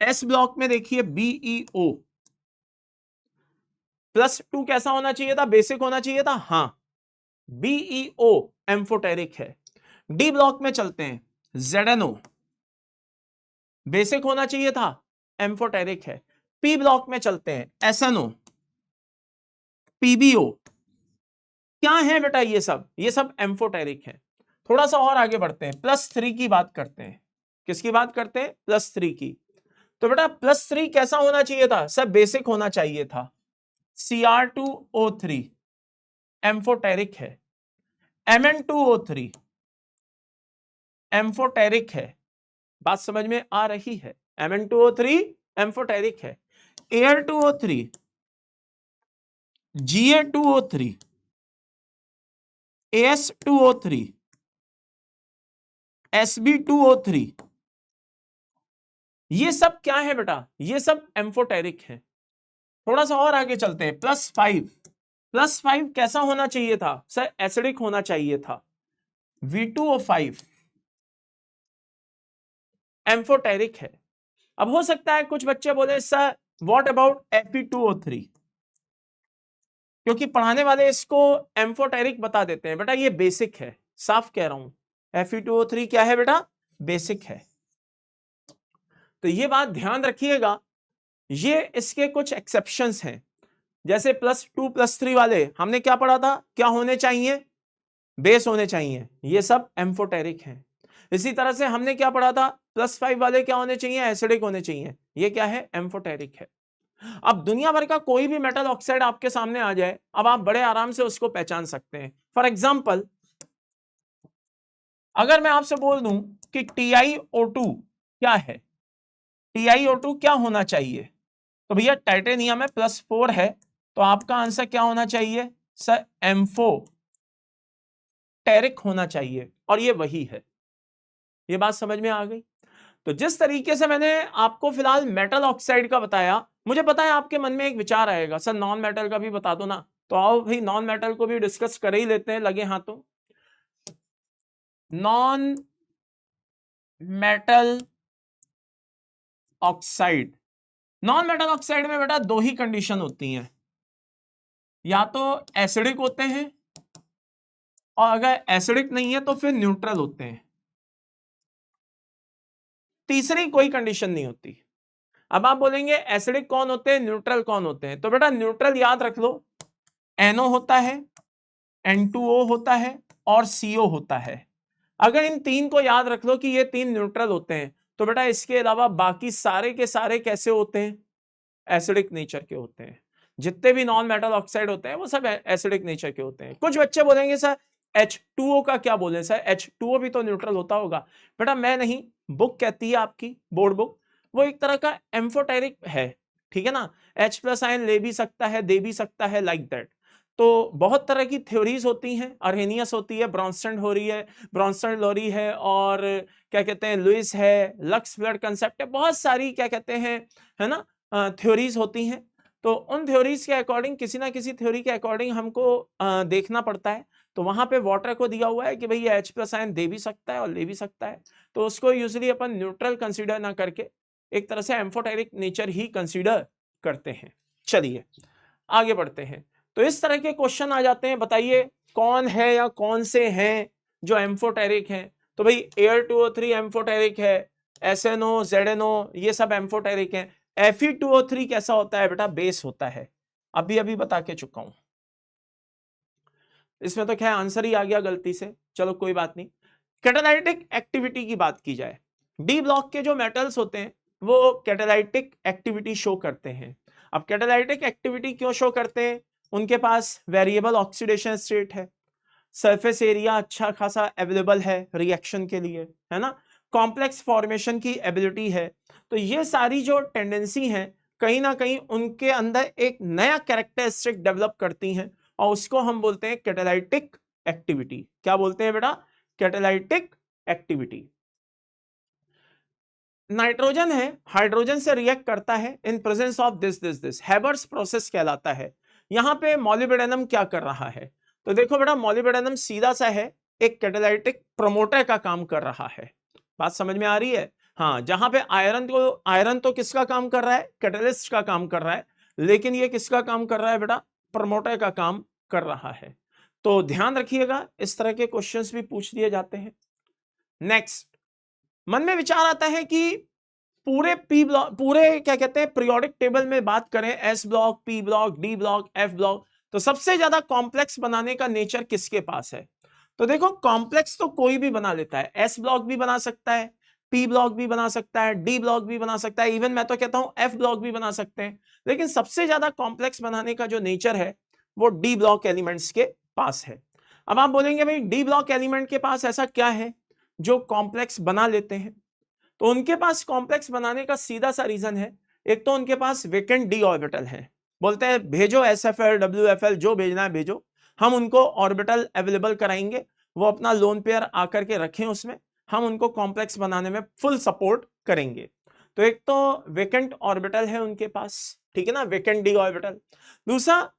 एस ब्लॉक में देखिए BeO, +2 कैसा होना चाहिए था, बेसिक होना चाहिए था, हाँ, BeO एम्फोटेरिक है। डी ब्लॉक में चलते हैं, ZnO बेसिक होना चाहिए था, एम्फोटेरिक है। पी ब्लॉक में चलते हैं, SnO, PbO, क्या है बेटा ये सब एम्फोटेरिक है। थोड़ा सा और आगे बढ़ते हैं, +3 की बात करते हैं। किसकी बात करते हैं, +3 की। तो बेटा +3 कैसा होना चाहिए था, सब बेसिक होना चाहिए था, Cr2O3 एम्फोटेरिक है। Mn2O3 एम्फोटेरिक है। बात समझ में आ रही है, Mn2O3 एम्फोटेरिक है। Al2O3, Ga2O3, As2O3, Sb2O3, ये सब क्या है बेटा, ये सब एम्फोटेरिक है। थोड़ा सा और आगे चलते हैं, +5 कैसा होना चाहिए था सर, एसिडिक होना चाहिए था। V2O5 एम्फोटेरिक है। अब हो सकता है कुछ बच्चे बोले सर व्हाट अबाउट Fe2O3, क्योंकि पढ़ाने वाले इसको एम्फोटेरिक बता देते हैं। बेटा ये बेसिक है, साफ कह रहा हूं, Fe2O3 क्या है बेटा, बेसिक है। तो ये बात ध्यान रखिएगा, ये इसके कुछ एक्सेप्शंस हैं। जैसे +2 +3 वाले हमने क्या पढ़ा था, क्या होने चाहिए, बेस होने चाहिए, ये सब एम्फोटेरिक हैं। इसी तरह से हमने क्या पढ़ा था, +5 वाले क्या होने चाहिए, एसिडिक होने चाहिए, ये क्या है, एम्फोटेरिक है। अब दुनिया भर का कोई भी मेटल ऑक्साइड आपके सामने आ जाए, अब आप बड़े आराम से उसको पहचान सकते हैं। फॉर एग्जाम्पल, अगर मैं आपसे बोल दूं कि TiO2 क्या है, TiO2 क्या होना चाहिए, तो भैया टाइटेनियम में +4 है, तो आपका आंसर क्या होना चाहिए सर, एम्फोटेरिक होना चाहिए, और ये वही है। ये बात समझ में आ गई। तो जिस तरीके से मैंने आपको फिलहाल मेटल ऑक्साइड का बताया, मुझे पता है आपके मन में एक विचार आएगा सर नॉन मेटल का भी बता दो ना, तो आओ भाई नॉन मेटल को भी डिस्कस कर ही लेते हैं, लगे हाथों। Non metal oxide, non metal oxide में बेटा दो ही कंडीशन होती हैं, या तो एसिडिक होते हैं, और अगर एसिडिक नहीं है तो फिर न्यूट्रल होते हैं, तीसरी कोई कंडीशन नहीं होती। अब आप बोलेंगे एसिडिक कौन होते हैं, न्यूट्रल कौन होते हैं, तो बेटा न्यूट्रल याद रख लो, NO होता है, N2O होता है और CO होता है। अगर इन तीन को याद रख लो कि ये तीन न्यूट्रल होते हैं, तो बेटा इसके अलावा बाकी सारे के सारे कैसे होते हैं? एसिडिक नेचर के होते हैं। जितने भी नॉन मेटल ऑक्साइड होते हैं वो सब एसिडिक नेचर के होते हैं। कुछ बच्चे बोलेंगे सर H2O का क्या बोले सर, H2O भी तो न्यूट्रल होता होगा। बेटा मैं नहीं, बुक कहती है आपकी बोर्ड बुक, वो एक तरह का एम्फोटेरिक है, ठीक है ना। H+ आयन ले भी सकता है, दे भी सकता है, लाइक दैट। तो बहुत तरह की थ्योरीज होती हैं, अर्हेनियस होती है, ब्रॉन्स्टन हो रही है, ब्रॉन्स्टन लोरी है, और क्या कहते हैं लुइस है, लक्स ब्लड कंसेप्ट है, बहुत सारी क्या कहते हैं, है ना, थ्योरीज होती हैं। तो उन थ्योरीज के अकॉर्डिंग, किसी ना किसी थ्योरी के अकॉर्डिंग हमको देखना पड़ता है। तो वहां पे वाटर को दिया हुआ है कि भाई ये H+ आयन दे भी सकता है और ले भी सकता है, तो उसको यूजुअली अपन न्यूट्रल कंसीडर ना करके एक तरह से एम्फोटेरिक नेचर ही कंसीडर करते हैं। चलिए आगे बढ़ते हैं। तो इस तरह के क्वेश्चन आ जाते हैं, बताइए कौन है या कौन से हैं जो एम्फोटेरिक हैं। तो भाई Al2O3 एम्फोटेरिक है, SNO, ZNO ये सब एम्फोटेरिक हैं। Fe2O3 कैसा होता है बेटा? बेस होता है, अभी अभी बता के चुका हूं। इसमें तो क्या आंसर ही आ गया गलती से, चलो कोई बात नहीं। कैटालाइटिक एक्टिविटी की बात की जाए, डी ब्लॉक के जो मेटल्स होते हैं वो कैटालाइटिक एक्टिविटी शो करते हैं। अब कैटालाइटिक एक्टिविटी क्यों शो करते हैं? उनके पास वेरिएबल ऑक्सीडेशन स्टेट है, सरफेस एरिया अच्छा खासा अवेलेबल है रिएक्शन के लिए, है ना, कॉम्प्लेक्स फॉर्मेशन की एबिलिटी है। तो ये सारी जो टेंडेंसी है कहीं ना कहीं उनके अंदर एक नया कैरेक्टरिस्टिक डेवलप करती हैं, और उसको हम बोलते हैं कैटालाइटिक एक्टिविटी। क्या बोलते हैं बेटा? Catalytic activity. नाइट्रोजन है, हाइड्रोजन से रिएक्ट करता है in presence of this Haber's process कहलाता है। यहां पे मॉलिब्डेनम क्या कर रहा है? तो देखो बेटा मॉलिब्डेनम सीधा सा है, एक कैटालाइटिक प्रमोटर का काम कर रहा है। बात समझ में आ रही है? हाँ, जहां पे आयरन तो किसका काम कर रहा है? कैटलिस्ट का काम कर रहा है, लेकिन ये किसका काम कर रहा है बेटा? प्रमोटर का काम कर रहा है। तो ध्यान रखिएगा, इस तरह के क्वेश्चंस भी पूछ दिए जाते हैं। नेक्स्ट, मन में विचार आता है कि पूरे पी ब्लॉक, पूरे क्या कहते हैं पीरियोडिक टेबल में बात करें, S block, P block, D block, F block, तो सबसे ज्यादा कॉम्प्लेक्स बनाने का नेचर किसके पास है? तो देखो कॉम्प्लेक्स तो कोई भी बना लेता है, एस ब्लॉक भी बना सकता है, पी ब्लॉक भी बना सकता है, डी ब्लॉक भी बना सकता है, इवन मैं तो कहता हूं एफ ब्लॉक भी बना सकते हैं। लेकिन सबसे ज्यादा कॉम्प्लेक्स बनाने का जो नेचर है वो डी ब्लॉक एलिमेंट्स के पास है। अब आप बोलेंगे भाई डी ब्लॉक एलिमेंट के पास ऐसा क्या है जो कॉम्प्लेक्स बना लेते हैं? तो उनके पास कॉम्प्लेक्स बनाने का सीधा सा रीजन है, एक तो उनके पास वेकेंट डी ऑर्बिटल है, बोलते हैं भेजो SFL, WFL जो भेजना है भेजो, हम उनको ऑर्बिटल अवेलेबल कराएंगे, वो अपना लोन पेयर आकर के रखें उसमें, हम उनको कॉम्प्लेक्स बनाने में फुल सपोर्ट करेंगे। तो एक तो वेकेंट ऑर्बिटल है उनके पास, ठीक है ना, वेकेंट डी ऑर्बिटल। दूसरा,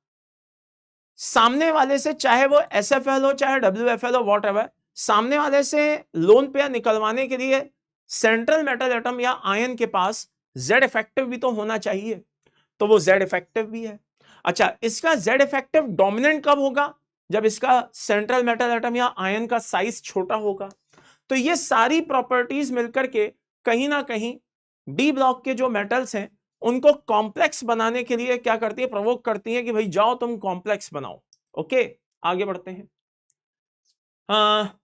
सामने वाले से चाहे वो SFL हो चाहे WFL हो व्हाटएवर, सामने वाले से लोन पेयर निकलवाने के लिए सेंट्रल मेटल एटम या आयन के पास Z इफेक्टिव भी तो होना चाहिए, तो वो Z इफेक्टिव भी है। अच्छा, इसका Z इफेक्टिव डोमिनेंट कब होगा? जब इसका सेंट्रल मेटल एटम या आयन का साइज छोटा होगा। तो ये सारी प्रॉपर्टीज मिलकर के कहीं ना कहीं डी ब्लॉक के जो मेटल्स हैं उनको कॉम्प्लेक्स बनाने के लिए क्या करती है? प्रोवोक करती है कि भाई जाओ तुम कॉम्प्लेक्स बनाओ। ओके, आगे बढ़ते हैं।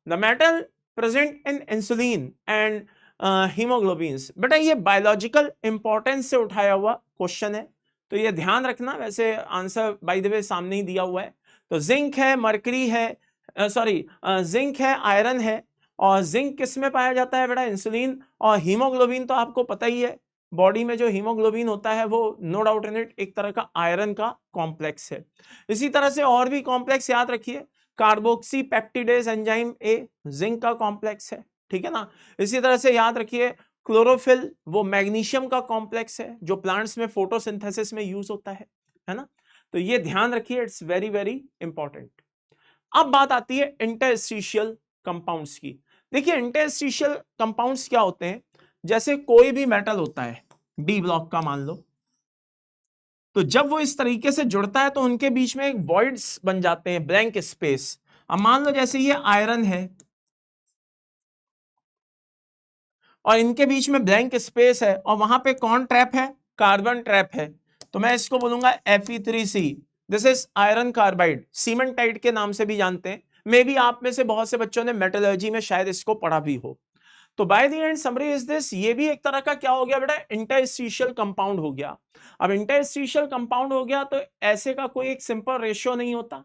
The metal present in insulin and haemoglobins, बेटा ये बायोलॉजिकल इंपॉर्टेंस से उठाया हुआ क्वेश्चन है, तो ये ध्यान रखना। वैसे आंसर बाय द वे सामने ही दिया हुआ है। तो जिंक है, मरकरी है, जिंक है, आयरन है, और जिंक किस में पाया जाता है बेटा? इंसुलिन। और हीमोग्लोबिन तो आपको पता ही है, बॉडी में जो हीमोग्लोबिन होता है वो नो डाउट इन इट एक तरह का आयरन का कॉम्प्लेक्स है। इसी तरह से और भी कॉम्प्लेक्स याद रखिए, carboxy peptidase enzyme A zinc का कॉम्प्लेक्स है, ठीक है ना। इसी तरह से याद रखिए क्लोरोफिल, वो मैग्नीशियम का कॉम्प्लेक्स है जो प्लांट्स में फोटोसिंथेसिस में यूज होता है ना। तो ये ध्यान रखिए, इट्स वेरी वेरी इंपॉर्टेंट। अब बात आती है इंटरस्टिशियल कंपाउंड्स की। देखिए इंटरस्टिशियल कंपाउंड्स क्या होते हैं? जैसे कोई भी मेटल होता है डी ब्लॉक का मान लो, तो जब वो इस तरीके से जुड़ता है तो उनके बीच में एक वॉइड्स बन जाते हैं, ब्लैंक स्पेस। अब मान लो जैसे ये आयरन है और इनके बीच में ब्लैंक स्पेस है और वहां पे कौन ट्रैप है? कार्बन ट्रैप है। तो मैं इसको बोलूंगा Fe3C। This is iron carbide, cementite के नाम से भी जानते हैं। मे बी आप में से बहुत से बच्चों ने मेटलर्जी में शायद इसको पढ़ा भी हो। तो by the end summary is this, ये भी एक तरह का क्या हो गया बेटा, इंटरस्टिशियल कंपाउंड हो गया। अब इंटरस्टिशियल कंपाउंड हो गया तो ऐसे का कोई एक सिंपल रेशियो नहीं होता,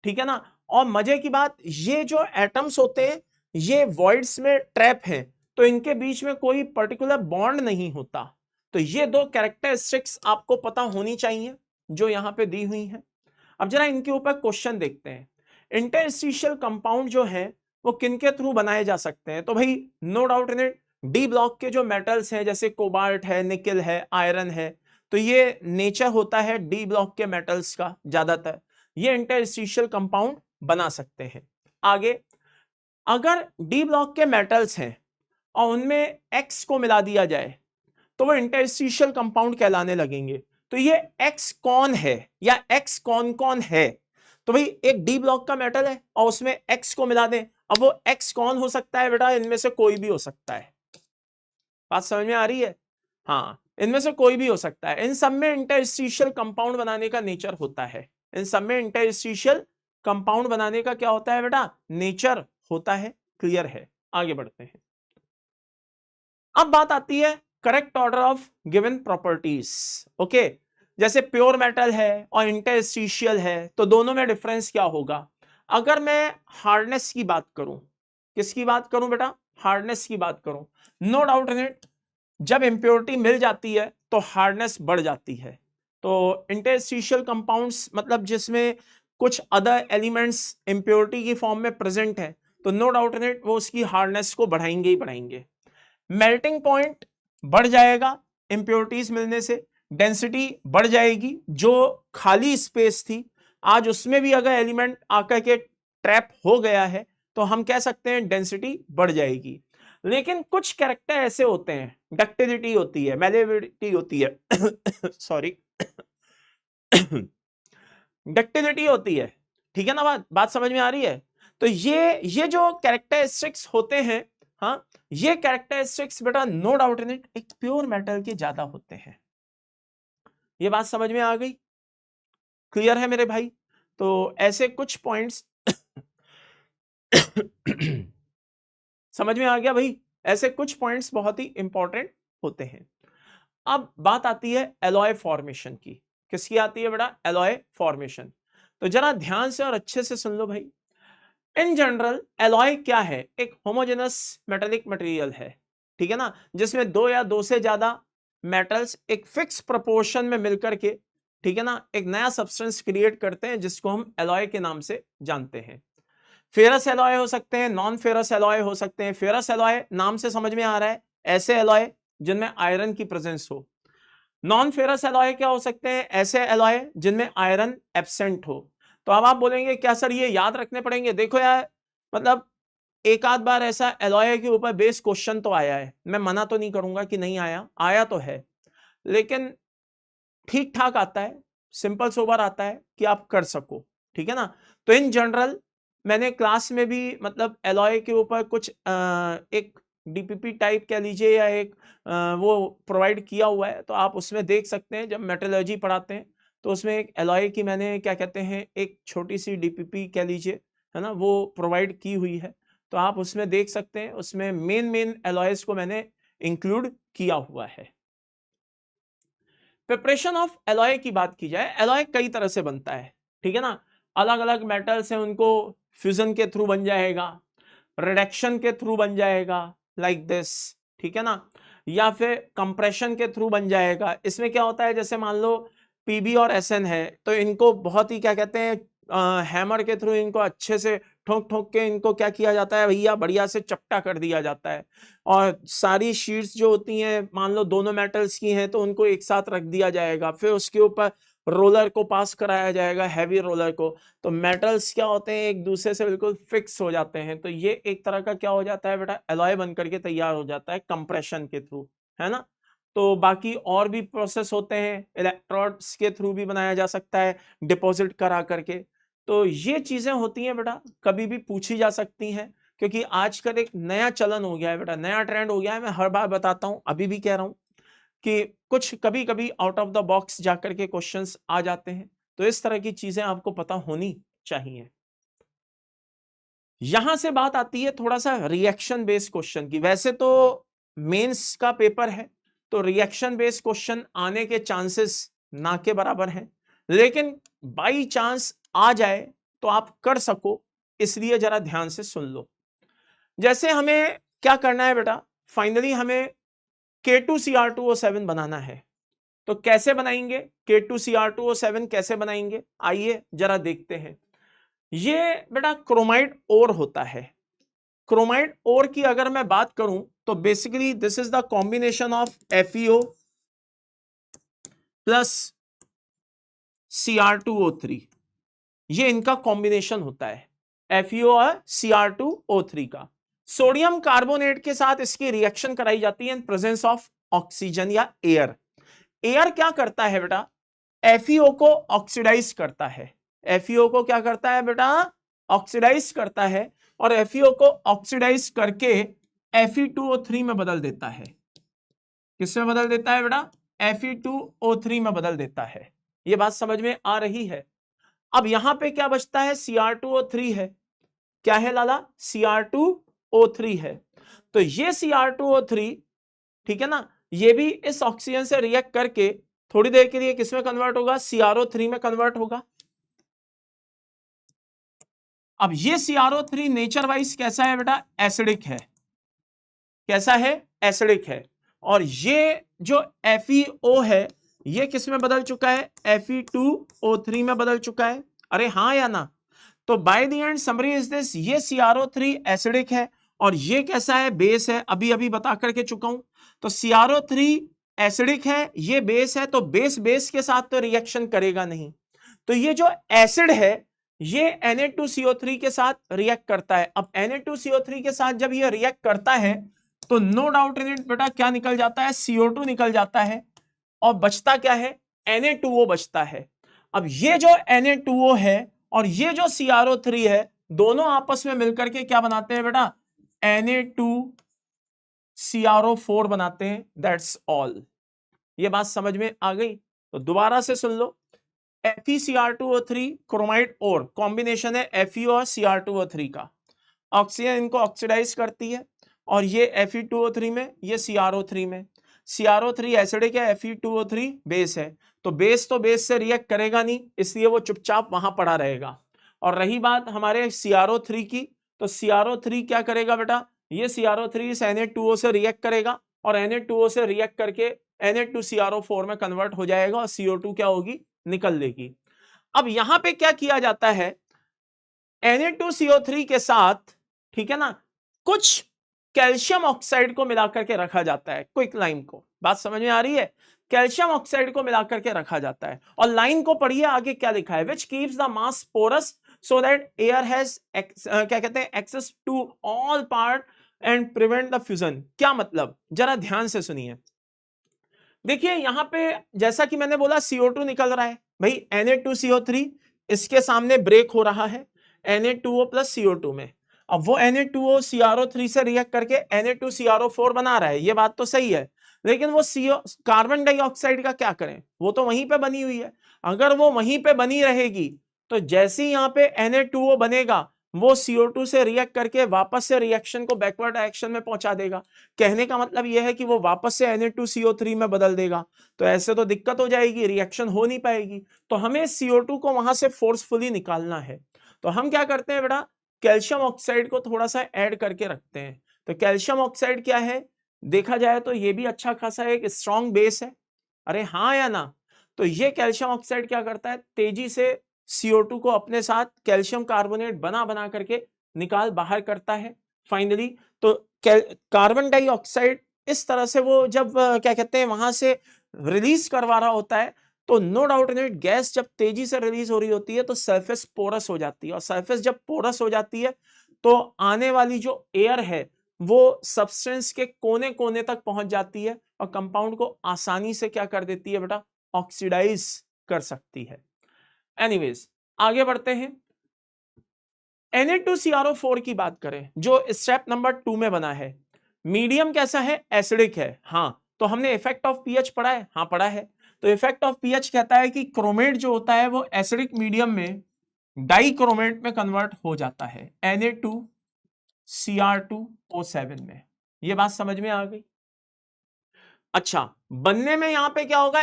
ठीक है ना। और मजे की बात, ये जो एटम्स होते हैं ये वॉइड्स में ट्रैप हैं, तो इनके बीच में कोई पर्टिकुलर बॉन्ड नहीं होता। तो ये दो कैरेक्टरिस्टिक्स आपको पता होनी चाहिए जो यहां पे दी हुई है। अब जरा इनके ऊपर क्वेश्चन देखते हैं। इंटरस्टिशियल कंपाउंड जो है वो किनके थ्रू बनाए जा सकते हैं, तो भाई no doubt in it, D block के जो मेटल्स हैं जैसे कोबाल्ट है, निकल है, आयरन है, तो ये नेचर होता है डी ब्लॉक के मेटल्स का ज्यादातर, ये इंटरस्टिशियल कंपाउंड बना सकते हैं। आगे, अगर डी ब्लॉक के मेटल्स हैं और उनमें एक्स को मिला दिया जाए तो वो इंटरस्टिशियल कंपाउंड कहलाने लगेंगे। तो ये एक्स कौन है या एक्स कौन कौन है, तो भाई एक डी ब्लॉक का मेटल है और उसमें एक्स को मिला दें, अब वो एक्स कौन हो सकता है बेटा, इनमें से कोई भी हो सकता है। बात समझ में आ रही है? हाँ, इनमें से कोई भी हो सकता है। इन सब में इंटरस्टिशियल कंपाउंड बनाने का नेचर होता है, इन सब में इंटरस्टिशियल कंपाउंड बनाने का क्या होता है बेटा, नेचर होता है। क्लियर है? आगे बढ़ते हैं। अब बात आती है correct order of given properties. Okay, जैसे प्योर मेटल है और इंटरस्टिशियल है तो दोनों में डिफरेंस क्या होगा। अगर मैं हार्डनेस की बात करूं, किसकी बात करूं बेटा, हार्डनेस की बात करूं, नो डाउट इन इट, जब इंप्योरिटी मिल जाती है तो हार्डनेस बढ़ जाती है। तो इंटरस्टिशियल कंपाउंड्स मतलब जिसमें कुछ अदर एलिमेंट्स इंप्योरिटी की फॉर्म में प्रेजेंट है, तो नो डाउट इन इट वो उसकी हार्डनेस को बढ़ाएंगे ही बढ़ाएंगे। मेल्टिंग पॉइंट बढ़ जाएगा इंप्योरिटीज मिलने से, डेंसिटी बढ़ जाएगी, जो खाली स्पेस थी आज उसमें भी अगर एलिमेंट आकर के ट्रैप हो गया है तो हम कह सकते हैं डेंसिटी बढ़ जाएगी। लेकिन कुछ कैरेक्टर ऐसे होते हैं, डक्टिलिटी होती है, मेलेबिलिटी होती है सॉरी डक्टिलिटी होती है, ठीक है ना, बात समझ में आ रही है। तो ये जो कैरेक्टरिस्टिक्स होते हैं, हाँ, ये कैरेक्टरिस्टिक्स बेटा नो डाउट इन इट एक प्योर मेटल के ज्यादा होते हैं। ये बात समझ में आ गई? क्लियर है मेरे भाई? तो ऐसे कुछ पॉइंट्स समझ में आ गया भाई, ऐसे कुछ पॉइंट्स बहुत ही इंपॉर्टेंट होते हैं। अब बात आती है एलॉय फॉर्मेशन की। किसकी आती है बेटा? Alloy formation. तो जरा ध्यान से और अच्छे से सुन लो भाई। इन जनरल एलॉय क्या है? एक होमोजेनस मेटेलिक मटेरियल है, ठीक है ना, जिसमें दो या दो से ज्यादा मेटल्स एक फिक्स प्रोपोर्शन में मिलकर के, ठीक है ना, एक नया सब्सटेंस क्रिएट करते हैं जिसको हम एलॉय के नाम से जानते हैं। फेरस एलॉय हो सकते हैं, नॉन फेरस एलॉय हो सकते हैं। फेरस एलॉय नाम से समझ में आ रहा है, ऐसे एलॉय जिनमें आयरन की प्रेजेंस हो। नॉन फेरस एलॉय क्या हो सकते हैं? ऐसे एलॉय जिनमें आयरन एब्सेंट हो। तो अब आप बोलेंगे क्या सर ये याद रखने पड़ेंगे? देखो यार, मतलब एक आध बार ऐसा एलॉय के ऊपर बेस क्वेश्चन तो आया है, मैं मना तो नहीं करूंगा कि नहीं आया, आया तो है, लेकिन ठीक ठाक आता है, सिंपल सोबर आता है कि आप कर सको, ठीक है ना। तो इन जनरल मैंने क्लास में भी मतलब एलॉय के ऊपर कुछ एक डीपीपी टाइप कह लीजिए या एक वो प्रोवाइड किया हुआ है, तो आप उसमें देख सकते हैं। जब मेटलर्जी पढ़ाते हैं तो उसमें एक एलॉय की मैंने क्या कहते हैं एक छोटी सी डीपीपी कह लीजिए, है ना, वो प्रोवाइड की हुई है, तो आप उसमें देख सकते हैं। उसमें मेन एलॉयज को मैंने इंक्लूड किया हुआ है। प्रिपरेशन ऑफ एलॉय की बात की जाए, एलॉय कई तरह से बनता है, ठीक है ना। अलग अलग मेटल्स हैं, उनको फ्यूजन के थ्रू बन जाएगा, रिडक्शन के थ्रू बन जाएगा लाइक दिस, ठीक है ना, या फिर कंप्रेशन के थ्रू बन जाएगा। इसमें क्या होता है, जैसे मान लो पीबी और एसएन है, तो इनको बहुत ही क्या कहते हैं हैमर के थ्रू इनको अच्छे से ठोक ठोक के इनको क्या किया जाता है भैया, बढ़िया से चपटा कर दिया जाता है। और सारी शीट्स जो होती हैं मान लो दोनों मेटल्स की हैं तो उनको एक साथ रख दिया जाएगा, फिर उसके ऊपर रोलर को पास कराया जाएगा, हैवी रोलर को। तो मेटल्स क्या होते हैं एक दूसरे से बिल्कुल फिक्स हो जाते हैं, तो ये एक तरह का क्या हो जाता है बेटा, एलॉय बन करके तैयार हो जाता है कंप्रेशन के थ्रू, है ना। तो बाकी और भी प्रोसेस होते हैं, इलेक्ट्रोड्स के थ्रू भी बनाया जा सकता है, डिपॉजिट करा करके। तो ये चीजें होती हैं बेटा, कभी भी पूछी जा सकती हैं, क्योंकि आजकल एक नया चलन हो गया है बेटा, नया ट्रेंड हो गया है। मैं हर बार बताता हूं, अभी भी कह रहा हूं कि कुछ कभी कभी आउट ऑफ द बॉक्स जाकर के क्वेश्चंस आ जाते हैं। तो इस तरह की चीजें आपको पता होनी चाहिए। यहां से बात आती है थोड़ा सा रिएक्शन बेस्ड क्वेश्चन की। वैसे तो मेंस का पेपर है तो रिएक्शन बेस्ड क्वेश्चन आने के चांसेस ना के बराबर हैं, लेकिन बाई चांस आ जाए तो आप कर सको, इसलिए जरा ध्यान से सुन लो। जैसे हमें क्या करना है बेटा, फाइनली हमें K2Cr2O7 बनाना है। तो कैसे बनाएंगे K2Cr2O7, कैसे बनाएंगे, आइए जरा देखते हैं। ये बेटा क्रोमाइड ओर होता है। क्रोमाइड ओर की अगर मैं बात करूं तो basically this is the combination of FeO plus Cr2O3। ये इनका कॉम्बिनेशन होता है FeO और Cr2O3 का। सोडियम कार्बोनेट के साथ इसकी रिएक्शन कराई जाती है इन प्रेजेंस ऑफ ऑक्सीजन या एयर। एयर क्या करता है बेटा, FeO को ऑक्सीडाइज करता है। FeO को क्या करता है बेटा, ऑक्सीडाइज करता है, और FeO को ऑक्सीडाइज करके Fe2O3 में बदल देता है। किसमें बदल देता है बेटा, Fe2O3 में बदल देता है। ये बात समझ में आ रही है। अब यहां पे क्या बचता है, Cr2O3 है। क्या है लाला, Cr2O3 है। तो ये Cr2O3, ठीक है ना, ये भी इस ऑक्सीजन से रिएक्ट करके थोड़ी देर के लिए किसमें कन्वर्ट होगा, CrO3 में कन्वर्ट होगा। अब ये CrO3 नेचर वाइज कैसा है बेटा, एसिडिक है। कैसा है, एसिडिक है। और ये जो FeO है ये किस में बदल चुका है, Fe2O3 में बदल चुका है। अरे हाँ या ना। तो by the end summary is this, ये CrO3 एसिडिक है और ये कैसा है, बेस है। अभी अभी बता करके चुका हूं। तो CrO3 एसिडिक है, ये बेस है, तो बेस बेस के साथ तो रिएक्शन करेगा नहीं। तो ये जो एसिड है ये Na2CO3 के साथ रिएक्ट करता है। अब Na2CO3 के साथ जब ये रिएक्ट करता है तो नो डाउट इन इट बेटा क्या निकल जाता है, CO2 निकल जाता है, और बचता क्या है, Na2O बचता है। अब ये जो Na2O है और ये जो CrO3 है, दोनों आपस में मिलकर के क्या बनाते हैं बेटा, Na2CrO4 बनाते हैं। That's all. ये बात समझ में आ गई। तो दोबारा से सुन लो, FeCr2O3 क्रोमाइड और कॉम्बिनेशन है FeO और Cr2O3 का। ऑक्सीजन इनको ऑक्सीडाइज करती है और ये Fe2O3 में, ये CrO3 में। CrO3 एसिडिक है, Fe2O3 बेस है। तो बेस से रिएक्ट करेगा नहीं, इसलिए वो चुपचाप वहां पड़ा रहेगा। और रही बात हमारे CrO3 की, तो CrO3 क्या करेगा बेटा, ये CrO3 इस Na2O से रिएक्ट करेगा और Na2O से रिएक्ट करके Na2CrO4 में कन्वर्ट हो जाएगा और CO2 क्या होगी, निकल लेगी। अब यहां पे क्या किया जाता है, Na2CO3 के साथ, ठीक है ना, कुछ कैल्शियम ऑक्साइड को मिलाकर के रखा जाता है, क्विक लाइम को। बात समझ में आ रही है, कैल्शियम ऑक्साइड को मिलाकर के रखा जाता है। और लाइन को पढ़िए आगे क्या लिखा है, which keeps the mass porous so that air has क्या कहते हैं, access to all part and prevent the fusion. क्या मतलब, जरा ध्यान से सुनिए। देखिए यहां पे जैसा कि मैंने बोला CO2 निकल रहा है भाई, Na2CO3 इसके सामने ब्रेक हो रहा है Na2O प्लस CO2 में। अब वो Na2O CrO3 से रिएक्ट करके Na2CrO4 बना रहा है, ये बात तो सही है। लेकिन वो कार्बन डाइऑक्साइड का क्या करें, वो तो वहीं पे बनी हुई है। अगर वो वहीं पे बनी रहेगी तो जैसे ही यहाँ पे Na2O बनेगा वो CO2 से रिएक्ट करके वापस से रिएक्शन को बैकवर्ड डायरेक्शन में पहुंचा देगा। कहने का मतलब यह है कि वो वापस से Na2CO3 में बदल देगा। तो ऐसे तो दिक्कत हो जाएगी, रिएक्शन हो नहीं पाएगी। तो हमें CO2 को वहां से फोर्सफुली निकालना है। तो हम क्या करते हैं बेटा, कैल्शियम ऑक्साइड को थोड़ा सा ऐड करके रखते हैं। तो कैल्शियम ऑक्साइड क्या है, देखा जाए तो ये भी अच्छा खासा एक स्ट्रॉन्ग बेस है। अरे हाँ या ना। तो ये कैल्शियम ऑक्साइड क्या करता है, तेजी से CO2 को अपने साथ कैल्शियम कार्बोनेट बना बना करके निकाल बाहर करता है फाइनली। तो कार्बन डाइऑक्साइड इस तरह से वो जब क्या कहते हैं वहां से रिलीज करवा रहा होता है, तो no doubt in it gas जब तेजी से रिलीज हो रही होती है तो सरफेस पोरस हो जाती है। और सरफेस जब पोरस हो जाती है तो आने वाली जो एयर है वो सब्सटेंस के कोने कोने तक पहुंच जाती है और कंपाउंड को आसानी से क्या कर देती है बेटा, ऑक्सीडाइज कर सकती है। एनीवेज आगे बढ़ते हैं। Na2CrO4 की बात करें जो स्टेप नंबर 2 में बना है, मीडियम कैसा है, एसिडिक है। हाँ, तो हमने इफेक्ट ऑफ पीएच पढ़ा है, हाँ पढ़ा है। तो इफेक्ट ऑफ पीएच कहता है कि क्रोमेट जो होता है वो एसिडिक मीडियम में डाइक्रोमेट में कन्वर्ट हो जाता है Na2Cr2O7 में। ये बात समझ में आ गई। अच्छा, बनने में यहां पे क्या होगा,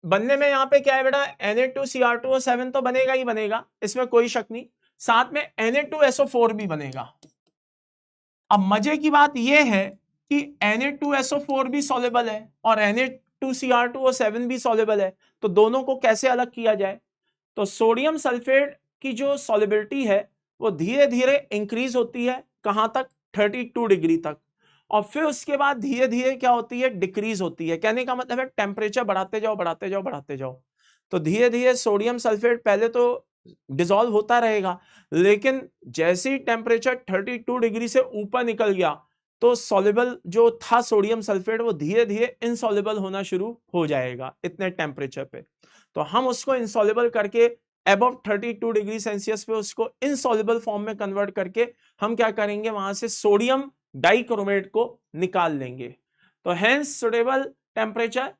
बनने में यहां पे क्या है बेटा, Na2Cr2O7 तो बनेगा ही बनेगा, इसमें कोई शक नहीं, साथ में Na2SO4 भी बनेगा। अब मजे की बात यह है कि Na2SO4 भी सॉल्युबल है और Na2Cr2O7 भी सॉल्युबल है, तो दोनों को कैसे अलग किया जाए। तो सोडियम सल्फेट की जो सॉल्युबिलिटी है वो धीरे धीरे इंक्रीज होती है, कहां तक, 32 डिग्री तक, और फिर उसके बाद धीरे धीरे क्या होती है, डिक्रीज होती है। कहने का मतलब है टेम्परेचर बढ़ाते जाओ बढ़ाते जाओ बढ़ाते जाओ, तो धीरे धीरे सोडियम सल्फेट पहले तो डिसॉल्व होता रहेगा, लेकिन जैसे ही टेम्परेचर 32 डिग्री से ऊपर निकल गया तो सॉल्युबल जो था सोडियम सल्फेट वो धीरे धीरे इनसॉल्युबल होना शुरू हो जाएगा इतने टेम्परेचर पे। तो हम उसको इनसॉल्युबल करके अबव 32 डिग्री सेल्सियस पे उसको इनसॉल्युबल फॉर्म में कन्वर्ट करके हम क्या करेंगे, वहां से सोडियम डाइक्रोमेट को निकाल लेंगे। तो hence suitable temperature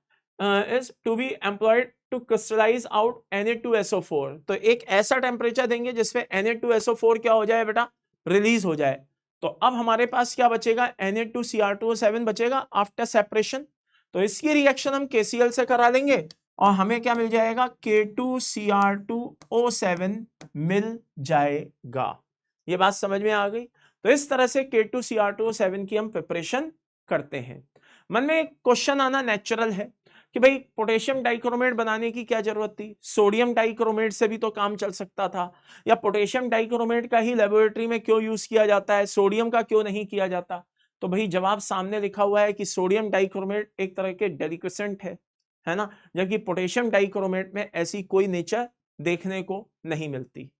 is to be employed to crystallize out Na2SO4। तो एक ऐसा टेम्परेचर देंगे जिसमें Na2SO4 क्या हो जाए बेटा, रिलीज हो जाए। तो अब हमारे पास क्या बचेगा, Na2Cr2O7 बचेगा आफ्टर सेपरेशन। तो इसकी रिएक्शन हम KCl से करा लेंगे और हमें क्या मिल जाएगा, K2Cr2O7 मिल जाएगा। ये बात समझ में आ गई। तो इस तरह से K2Cr2O7 की हम प्रिपरेशन करते हैं। मन में एक क्वेश्चन आना नेचुरल है कि भाई पोटेशियम डाइक्रोमेट बनाने की क्या जरूरत थी, सोडियम डाइक्रोमेट से भी तो काम चल सकता था, या पोटेशियम डाइक्रोमेट का ही लेबोरेटरी में क्यों यूज किया जाता है, सोडियम का क्यों नहीं किया जाता। तो भाई जवाब सामने लिखा हुआ है कि सोडियम डाइक्रोमेट एक तरह के डेलिक्वेसेंट है ना, जबकि पोटेशियम डाइक्रोमेट में ऐसी कोई नेचर देखने को नहीं मिलती।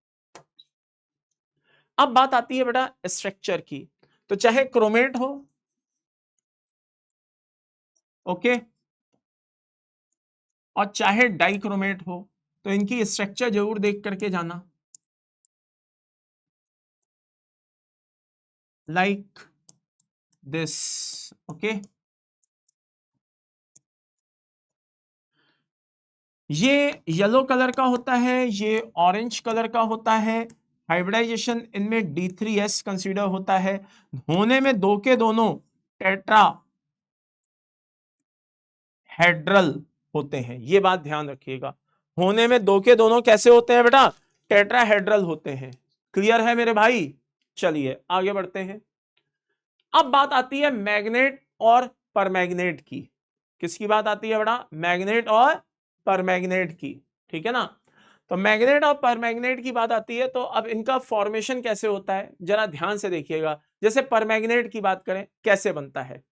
अब बात आती है बेटा स्ट्रक्चर की। तो चाहे क्रोमेट हो, ओके, और चाहे डाइक्रोमेट हो, तो इनकी स्ट्रक्चर जरूर देख करके जाना। Like this, okay. ये येलो कलर का होता है, ये ऑरेंज कलर का होता है। हाइब्रिडाइजेशन इनमें D3S कंसीडर होता है। होने में दो के दोनों टेट्रा हेड्रल होते हैं, ये बात ध्यान रखिएगा। होने में दो के दोनों कैसे होते हैं बेटा, टेट्राहेड्रल होते हैं। क्लियर है मेरे भाई। चलिए आगे बढ़ते हैं। अब बात आती है मैग्नेट और परमैग्नेट की। किसकी बात आती है बेटा, मैग्नेट और परमैग्नेट की, ठीक है ना। तो मैग्नेट और परमैग्नेट की बात आती है, तो अब इनका फॉर्मेशन कैसे होता है जरा ध्यान से देखिएगा। जैसे परमैग्नेट की बात करें कैसे बनता है,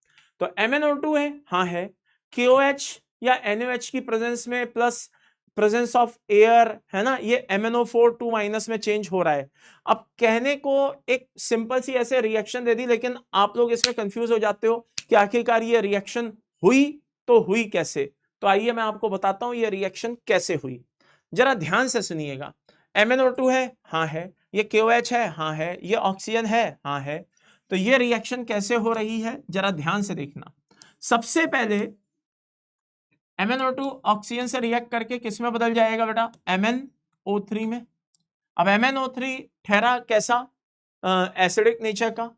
तो MnO2 है, हाँ है, KOH या NOH की प्रेजेंस में प्लस प्रेजेंस ऑफ एयर है ना, ये MnO4 2 माइनस में चेंज हो रहा है। अब कहने को एक सिंपल सी ऐसे रिएक्शन दे दी, लेकिन आप लोग इसमें कंफ्यूज हो जाते हो कि आखिरकार ये रिएक्शन हुई तो हुई कैसे। तो आइए मैं आपको बताता हूं ये रिएक्शन कैसे हुई, जरा ध्यान से सुनिएगा। MnO2 है, हाँ है, ये KOH है, हाँ है, ये ऑक्सीजन है, हाँ है। तो ये रिएक्शन कैसे हो रही है जरा ध्यान से देखना। सबसे पहले MnO2 ऑक्सीजन से रिएक्ट करके किस में बदल जाएगा बेटा, MnO3 में। अब MnO3 ठहरा कैसा, एसिडिक नेचर का,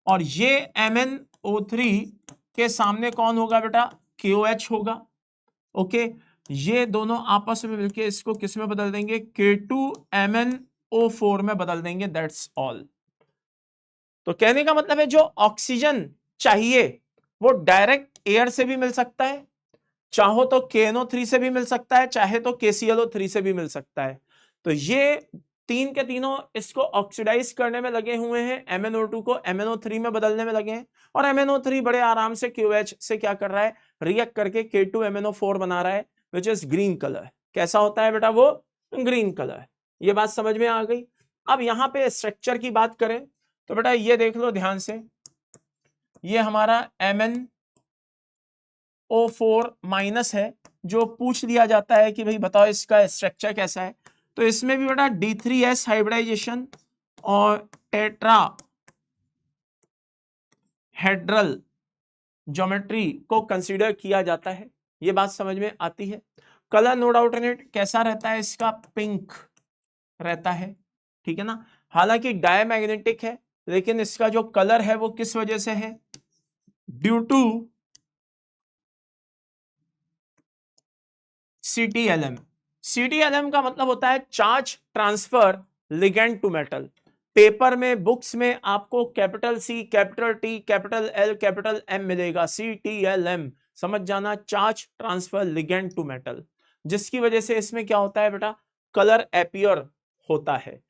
और ये MnO3 के सामने कौन होगा बेटा, KOH होगा, ओके। ये दोनों आपस में मिलके इसको किस में बदल देंगे, K2MnO4 में बदल देंगे, दैट्स ऑल। तो कहने का मतलब है जो ऑक्सीजन चाहिए वो डायरेक्ट एयर से भी मिल सकता है, चाहो तो KNO3 से भी मिल सकता है, चाहे तो KClO3 से भी मिल सकता है। तो ये तीन के तीनों इसको ऑक्सीडाइज करने में लगे हुए हैं, MnO2 को MnO3 में बदलने में लगे हैं, और MnO3 बड़े आराम से KOH से क्या कर रहा है, रिएक्ट करके K2MnO4 बना रहा है, विच इज ग्रीन कलर। कैसा होता है बेटा वो, ग्रीन कलर। ये बात समझ में आ गई। अब यहां पे स्ट्रक्चर की बात करें तो बेटा ये देख लो ध्यान से, ये हमारा MnO4 माइनस है, जो पूछ लिया जाता है कि भाई बताओ इसका स्ट्रक्चर कैसा है। तो इसमें भी बेटा D3S हाइब्रिडाइजेशन और टेट्रा हेड्रल ज्योमेट्री को कंसीडर किया जाता है, ये बात समझ में आती है। कलर नोड ऑल्टरनेट कैसा रहता है इसका, पिंक रहता है, ठीक है ना। हालांकि डायमैग्नेटिक है, लेकिन इसका जो कलर है वो किस वजह से है, ड्यू टू CTLM। CTLM का मतलब होता है charge transfer ligand to metal. Paper में, बुक्स में आपको capital C, capital T, capital L, capital M मिलेगा, CTLM समझ जाना, charge transfer ligand to metal, जिसकी वजह से इसमें क्या होता है बेटा, कलर अपीयर होता है।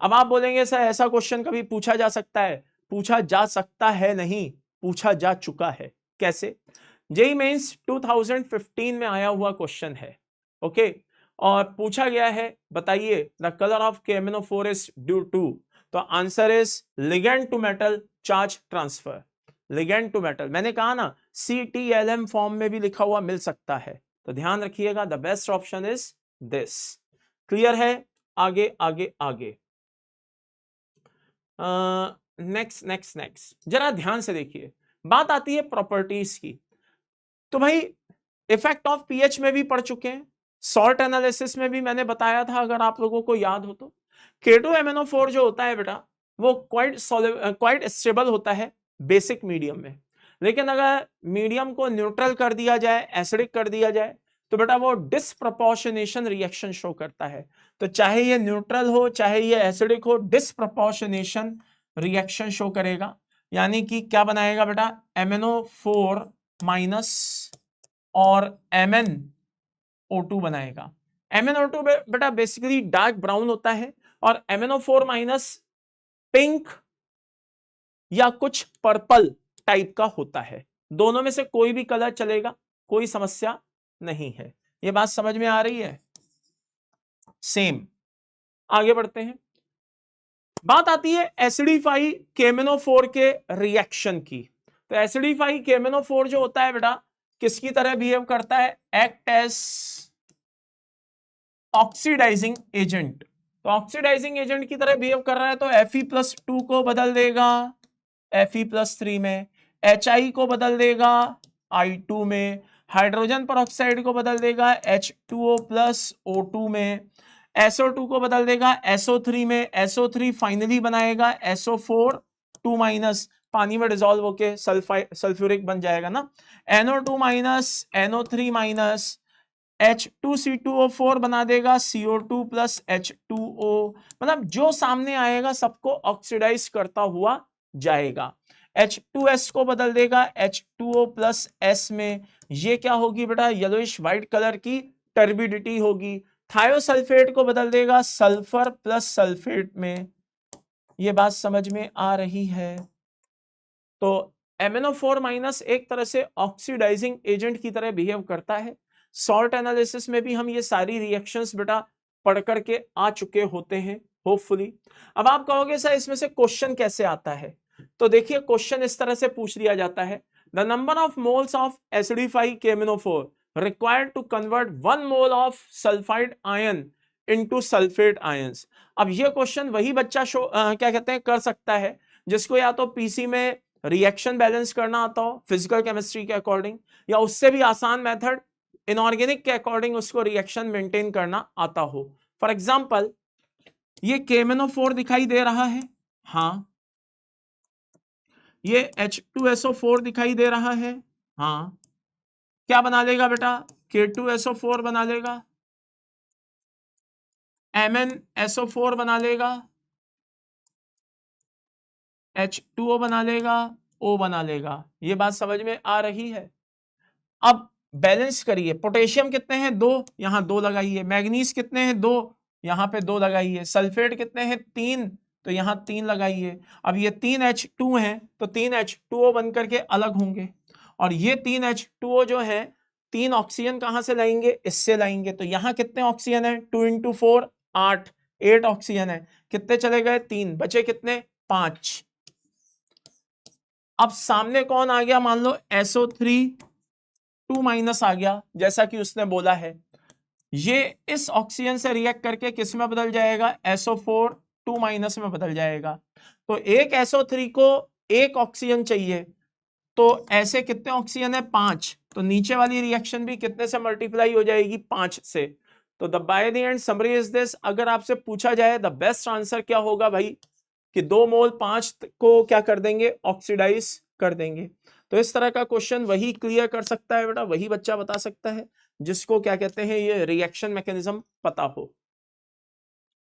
अब आप बोलेंगे सर ऐसा क्वेश्चन कभी पूछा जा सकता है, पूछा जा सकता है नहीं, पूछा जा चुका है। कैसे, जेईई मेंस 2015 में आया हुआ क्वेश्चन है, ओके, और पूछा गया है बताइए the colour of KMnO4 is due to, तो answer is ligand to metal charge transfer, ligand to metal. मैंने कहा ना CTLM फॉर्म में भी लिखा हुआ मिल सकता है, तो ध्यान रखिएगा, the best option is this. Clear है, आगे आगे आगे। नेक्स्ट नेक्स्ट नेक्स्ट, जरा ध्यान से देखिए, बात आती है प्रॉपर्टीज की। तो भाई इफेक्ट ऑफ पीएच में भी पढ़ चुके हैं, सॉल्ट एनालिसिस में भी मैंने बताया था, अगर आप लोगों को याद हो तो। K2MnO4 जो होता है बेटा, वो क्वाइट स्टेबल होता है बेसिक मीडियम में, लेकिन अगर मीडियम को न्यूट्रल कर दिया जाए, एसिडिक कर दिया जाए, तो बेटा वो डिसप्रपोर्शनेशन रिएक्शन शो करता है। तो चाहे ये न्यूट्रल हो चाहे ये एसिडिक हो, डिसप्रपोर्शनेशन रिएक्शन शो करेगा, यानी कि क्या बनाएगा बेटा, MnO4 माइनस और MnO2 बनाएगा। MnO2 बेटा बेसिकली डार्क ब्राउन होता है, और MnO4 माइनस पिंक या कुछ पर्पल टाइप का होता है। दोनों में से कोई भी कलर चलेगा, कोई समस्या नहीं है। ये बात समझ में आ रही है, सेम। आगे बढ़ते हैं, बात आती है एसिडिफाई KMnO4 के रिएक्शन की। तो एसिडिफाई KMnO4 जो होता है बेटा, किसकी तरह बिहेव करता है, एक्ट एज ऑक्सीडाइजिंग एजेंट। तो ऑक्सीडाइजिंग एजेंट की तरह बिहेव कर रहा है, तो Fe+2 को बदल देगा Fe+3 में, HI को बदल देगा I2 में, हाइड्रोजन परऑक्साइड को बदल देगा H2O प्लस O2 में, SO2 को बदल देगा SO3 में, SO3 फाइनली बनाएगा SO4 2 माइनस, पानी में डिसॉल्व होके सल्फ्यूरिक बन जाएगा ना, NO2 minus, NO3 minus, H2C2O4 बना देगा CO2 प्लस H2O, मतलब जो सामने आएगा सबको ऑक्सीडाइज करता हुआ जाएगा। H2S को बदल देगा H2O प्लस S में, ये क्या होगी बेटा, येलोइश व्हाइट कलर की टर्बिडिटी होगी। थायोसल्फेट को बदल देगा सल्फर प्लस सल्फेट में। ये बात समझ में आ रही है। तो MnO4 माइनस एक तरह से ऑक्सीडाइजिंग एजेंट की तरह बिहेव करता है। सॉल्ट एनालिसिस में भी हम ये सारी रिएक्शंस बेटा पढ़ करके आ चुके होते हैं होपफुली। अब आप कहोगे सर इसमें से क्वेश्चन कैसे आता है, तो देखिए क्वेश्चन इस तरह से पूछ लिया जाता है, the number of moles of acidify KMnO4 required to convert 1 mole of sulphide ion into sulphate ions. अब ये क्वेश्चन वही बच्चा क्या कहते हैं कर सकता है जिसको या तो पीसी में रिएक्शन बैलेंस करना आता हो फिजिकल केमिस्ट्री के अकॉर्डिंग, या उससे भी आसान मेथड इनऑर्गेनिक के अकॉर्डिंग उसको रिएक्शन मेंटेन करना आता हो। फॉर एग्जांपल ये KMnO4 दिखाई दे रहा है, हाँ, ये H2SO4 दिखाई दे रहा है, हाँ, क्या बना लेगा बेटा, K2SO4 बना लेगा, MnSO4 बना लेगा, H2O बना लेगा, O बना लेगा। ये बात समझ में आ रही है। अब बैलेंस करिए, पोटेशियम कितने हैं, 2, यहां 2 लगाइए, मैग्नीज कितने हैं, 2, यहां पे 2 लगाइए, सल्फेट कितने हैं, 3, तो यहां 3 लगाइए। अब ये 3 H2 हैं तो 3 H2O बन करके अलग होंगे, और ये 3 H2O जो है 3 ऑक्सीजन कहां से लाएंगे, इससे लाएंगे। तो यहां कितने ऑक्सीजन है, 2 × 4 8 ऑक्सीजन है, कितने चले गए, 3, बचे कितने, 5। अब सामने कौन आ गया, मान लो SO3 2 माइनस आ गया, जैसा कि उसने बोला है, ये इस ऑक्सीजन से रिएक्ट करके किस में बदल जाएगा, SO4 2 माइनस में बदल जाएगा। तो एक SO3 को एक ऑक्सीजन चाहिए, तो ऐसे कितने ऑक्सीजन है 5, तो नीचे वाली रिएक्शन भी कितने से मल्टीप्लाई हो जाएगी 5 से। तो the by the end summary is this, अगर आपसे पूछा जाए द बेस्ट आंसर क्या होगा भाई, कि 2 मोल 5 को क्या कर देंगे, ऑक्सीडाइज कर देंगे। तो इस तरह का क्वेश्चन वही क्लियर कर सकता है बेटा, वही बच्चा बता सकता है जिसको क्या कहते हैं ये रिएक्शन मैकेनिज्म पता हो।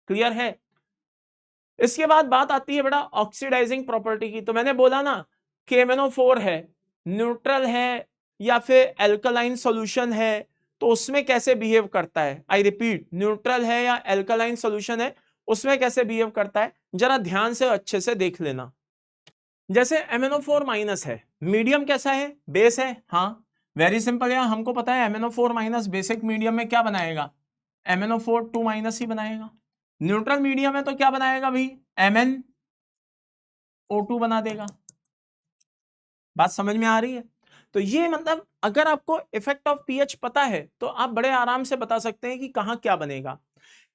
क्लियर है। इसके बाद बात आती है बेटा ऑक्सीडाइजिंग प्रॉपर्टी की। तो मैंने बोला ना कि MnO4 है, न्यूट्रल है या फिर एल्कलाइन सॉल्यूशन है, तो उसमें कैसे बिहेव करता है। आई रिपीट, न्यूट्रल है या एल्कलाइन सॉल्यूशन है, उसमें कैसे बिहेव करता है जरा ध्यान से अच्छे से देख लेना। जैसे MnO4 माइनस है, मीडियम कैसा है, बेस है। हाँ वेरी सिंपल, यार हमको पता है MnO4 माइनस बेसिक मीडियम में क्या बनाएगा, MnO4 2 माइनस ही बनाएगा। न्यूट्रल मीडियम है तो क्या बनाएगा भाई, MnO2 बना देगा। बात समझ में आ रही है। तो ये मतलब अगर आपको इफेक्ट ऑफ पीएच पता है तो आप बड़े आराम से बता सकते हैं कि कहां क्या बनेगा।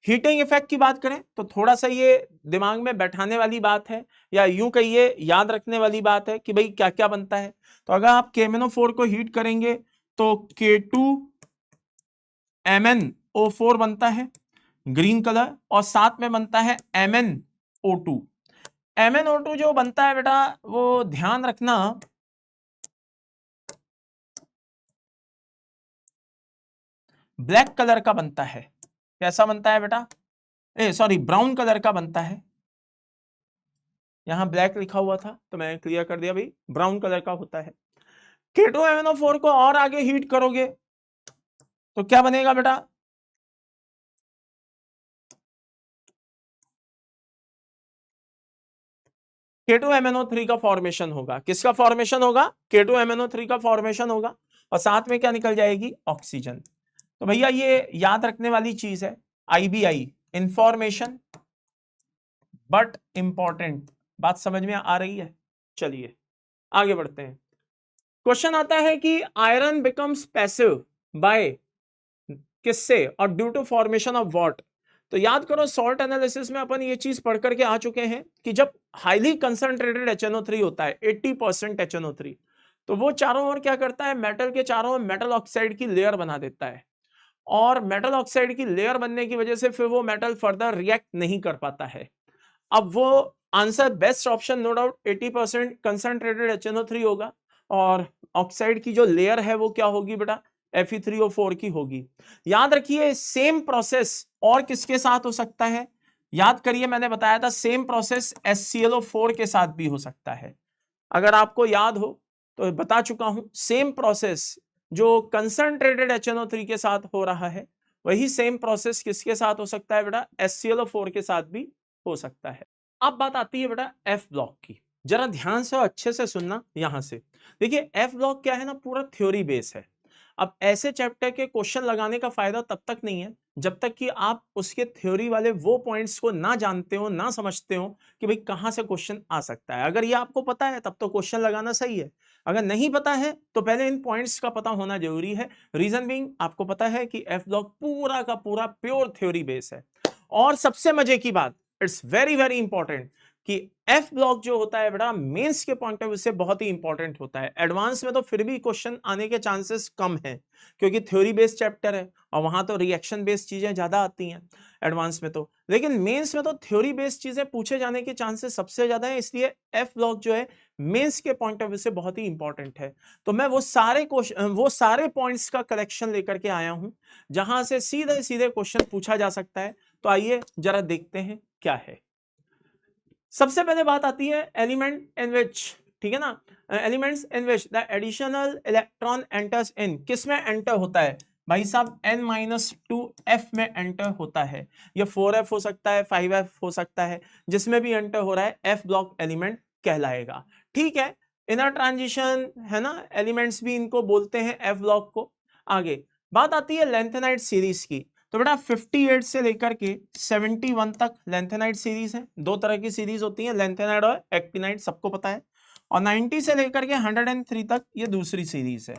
हीटिंग इफेक्ट की बात करें तो थोड़ा सा ये दिमाग में बैठाने वाली बात है, या यूं कहिए याद रखने वाली बात है कि भाई क्या क्या बनता है। तो अगर आप KMnO4 को हीट करेंगे तो K2MnO4 बनता है ग्रीन कलर, और साथ में बनता है MnO2। MnO2 जो बनता है बेटा वो ध्यान रखना ब्लैक कलर का बनता है। कैसा बनता है बेटा, सॉरी ब्राउन कलर का बनता है। यहां ब्लैक लिखा हुआ था तो मैं क्लियर कर दिया भाई, ब्राउन कलर का होता है। K2MnO4 को और आगे हीट करोगे तो क्या बनेगा बेटा, K2MnO3 का फॉर्मेशन होगा। किसका फॉर्मेशन होगा, K2MnO3 का फॉर्मेशन होगा, और साथ में क्या निकल जाएगी, ऑक्सीजन। तो भैया ये याद रखने वाली चीज है, IBI इंफॉर्मेशन बट इंपॉर्टेंट। बात समझ में आ रही है। चलिए आगे बढ़ते हैं। क्वेश्चन आता है कि आयरन बिकम्स पैसिव बाय किससे और due to formation of what. तो याद करो सॉल्ट एनालिसिस में अपन ये चीज पढ़ करके आ चुके हैं कि जब हाईली कंसंट्रेटेड HNO3 होता है 80% HNO3, तो वो चारों ओर क्या करता है, मेटल के चारों ओर मेटल ऑक्साइड की लेयर बना देता है, और मेटल ऑक्साइड की लेयर बनने की वजह से फिर वो मेटल फर्दर रिएक्ट नहीं कर पाता है। अब वो answer best option no doubt 80% concentrated HNO3 होगा, और ऑक्साइड की जो लेयर है वो क्या होगी बेटा, Fe3O4 की होगी। याद रखिए सेम प्रोसेस और किसके साथ हो सकता है, याद करिए मैंने बताया था सेम प्रोसेस HClO4 के साथ भी हो सकता है। अगर आपको याद हो तो बता चुका हूं, सेम प्रोसेस जो कंसंट्रेटेड HNO3 के साथ हो रहा है वही सेम प्रोसेस किसके साथ हो सकता है बेटा, HClO4 के साथ भी हो सकता है। अब बात आती है बेटा F ब्लॉक की, जरा ध्यान से और अच्छे से सुनना। यहां से देखिए F ब्लॉक क्या है ना, पूरा थ्योरी बेस है। अब ऐसे चैप्टर के क्वेश्चन लगाने का फायदा तब तक नहीं है जब तक कि आप उसके थ्योरी वाले वो पॉइंट्स को ना जानते हो, ना समझते हो कि भाई कहां से क्वेश्चन आ सकता है। अगर ये आपको पता है तब तो क्वेश्चन लगाना सही है, अगर नहीं पता है तो पहले इन पॉइंट्स का पता होना जरूरी है। रीजन बीइंग आपको पता है कि F ब्लॉक पूरा का पूरा प्योर थ्योरी बेस है। और सबसे मजे की बात, इट्स वेरी वेरी इंपॉर्टेंट कि एफ ब्लॉक जो होता है बेटा मेंस के पॉइंट ऑफ व्यू से बहुत ही इंपॉर्टेंट होता है। एडवांस में तो फिर भी क्वेश्चन आने के चांसेस कम हैं क्योंकि थ्योरी बेस्ड चैप्टर है और वहां तो रिएक्शन बेस्ड चीजें ज्यादा आती हैं एडवांस में तो, लेकिन मेंस में तो थ्योरी बेस्ड चीजें पूछे जाने के चांसेस सबसे ज्यादा है। इसलिए एफ ब्लॉक जो है मेंस के पॉइंट ऑफ व्यू से बहुत ही इंपॉर्टेंट है। तो मैं वो सारे पॉइंट्स का कलेक्शन लेकर के आया हूं जहां से सीधे सीधे क्वेश्चन पूछा जा सकता है। तो आइए जरा देखते हैं क्या है। सबसे पहले बात आती है एलिमेंट इन विच, ठीक है ना, elements in which the additional electron enters in, किस में एंटर होता है भाई साहब, n-2f में एंटर होता है। ये 4f हो सकता है, 5f हो सकता है, जिसमें भी एंटर हो रहा है एफ ब्लॉक एलिमेंट कहलाएगा। ठीक है, इनर ट्रांजिशन है ना, एलिमेंट्स भी इनको बोलते हैं एफ ब्लॉक को। आगे बात आती है लेंथेनाइड सीरीज की। तो बेटा 58 से लेकर के 71 तक लेंथेनाइड सीरीज है। दो तरह की सीरीज होती है, लेंथेनाइड और एक्टिनाइड, सबको पता है। और 90 से लेकर के 103 तक ये दूसरी सीरीज है,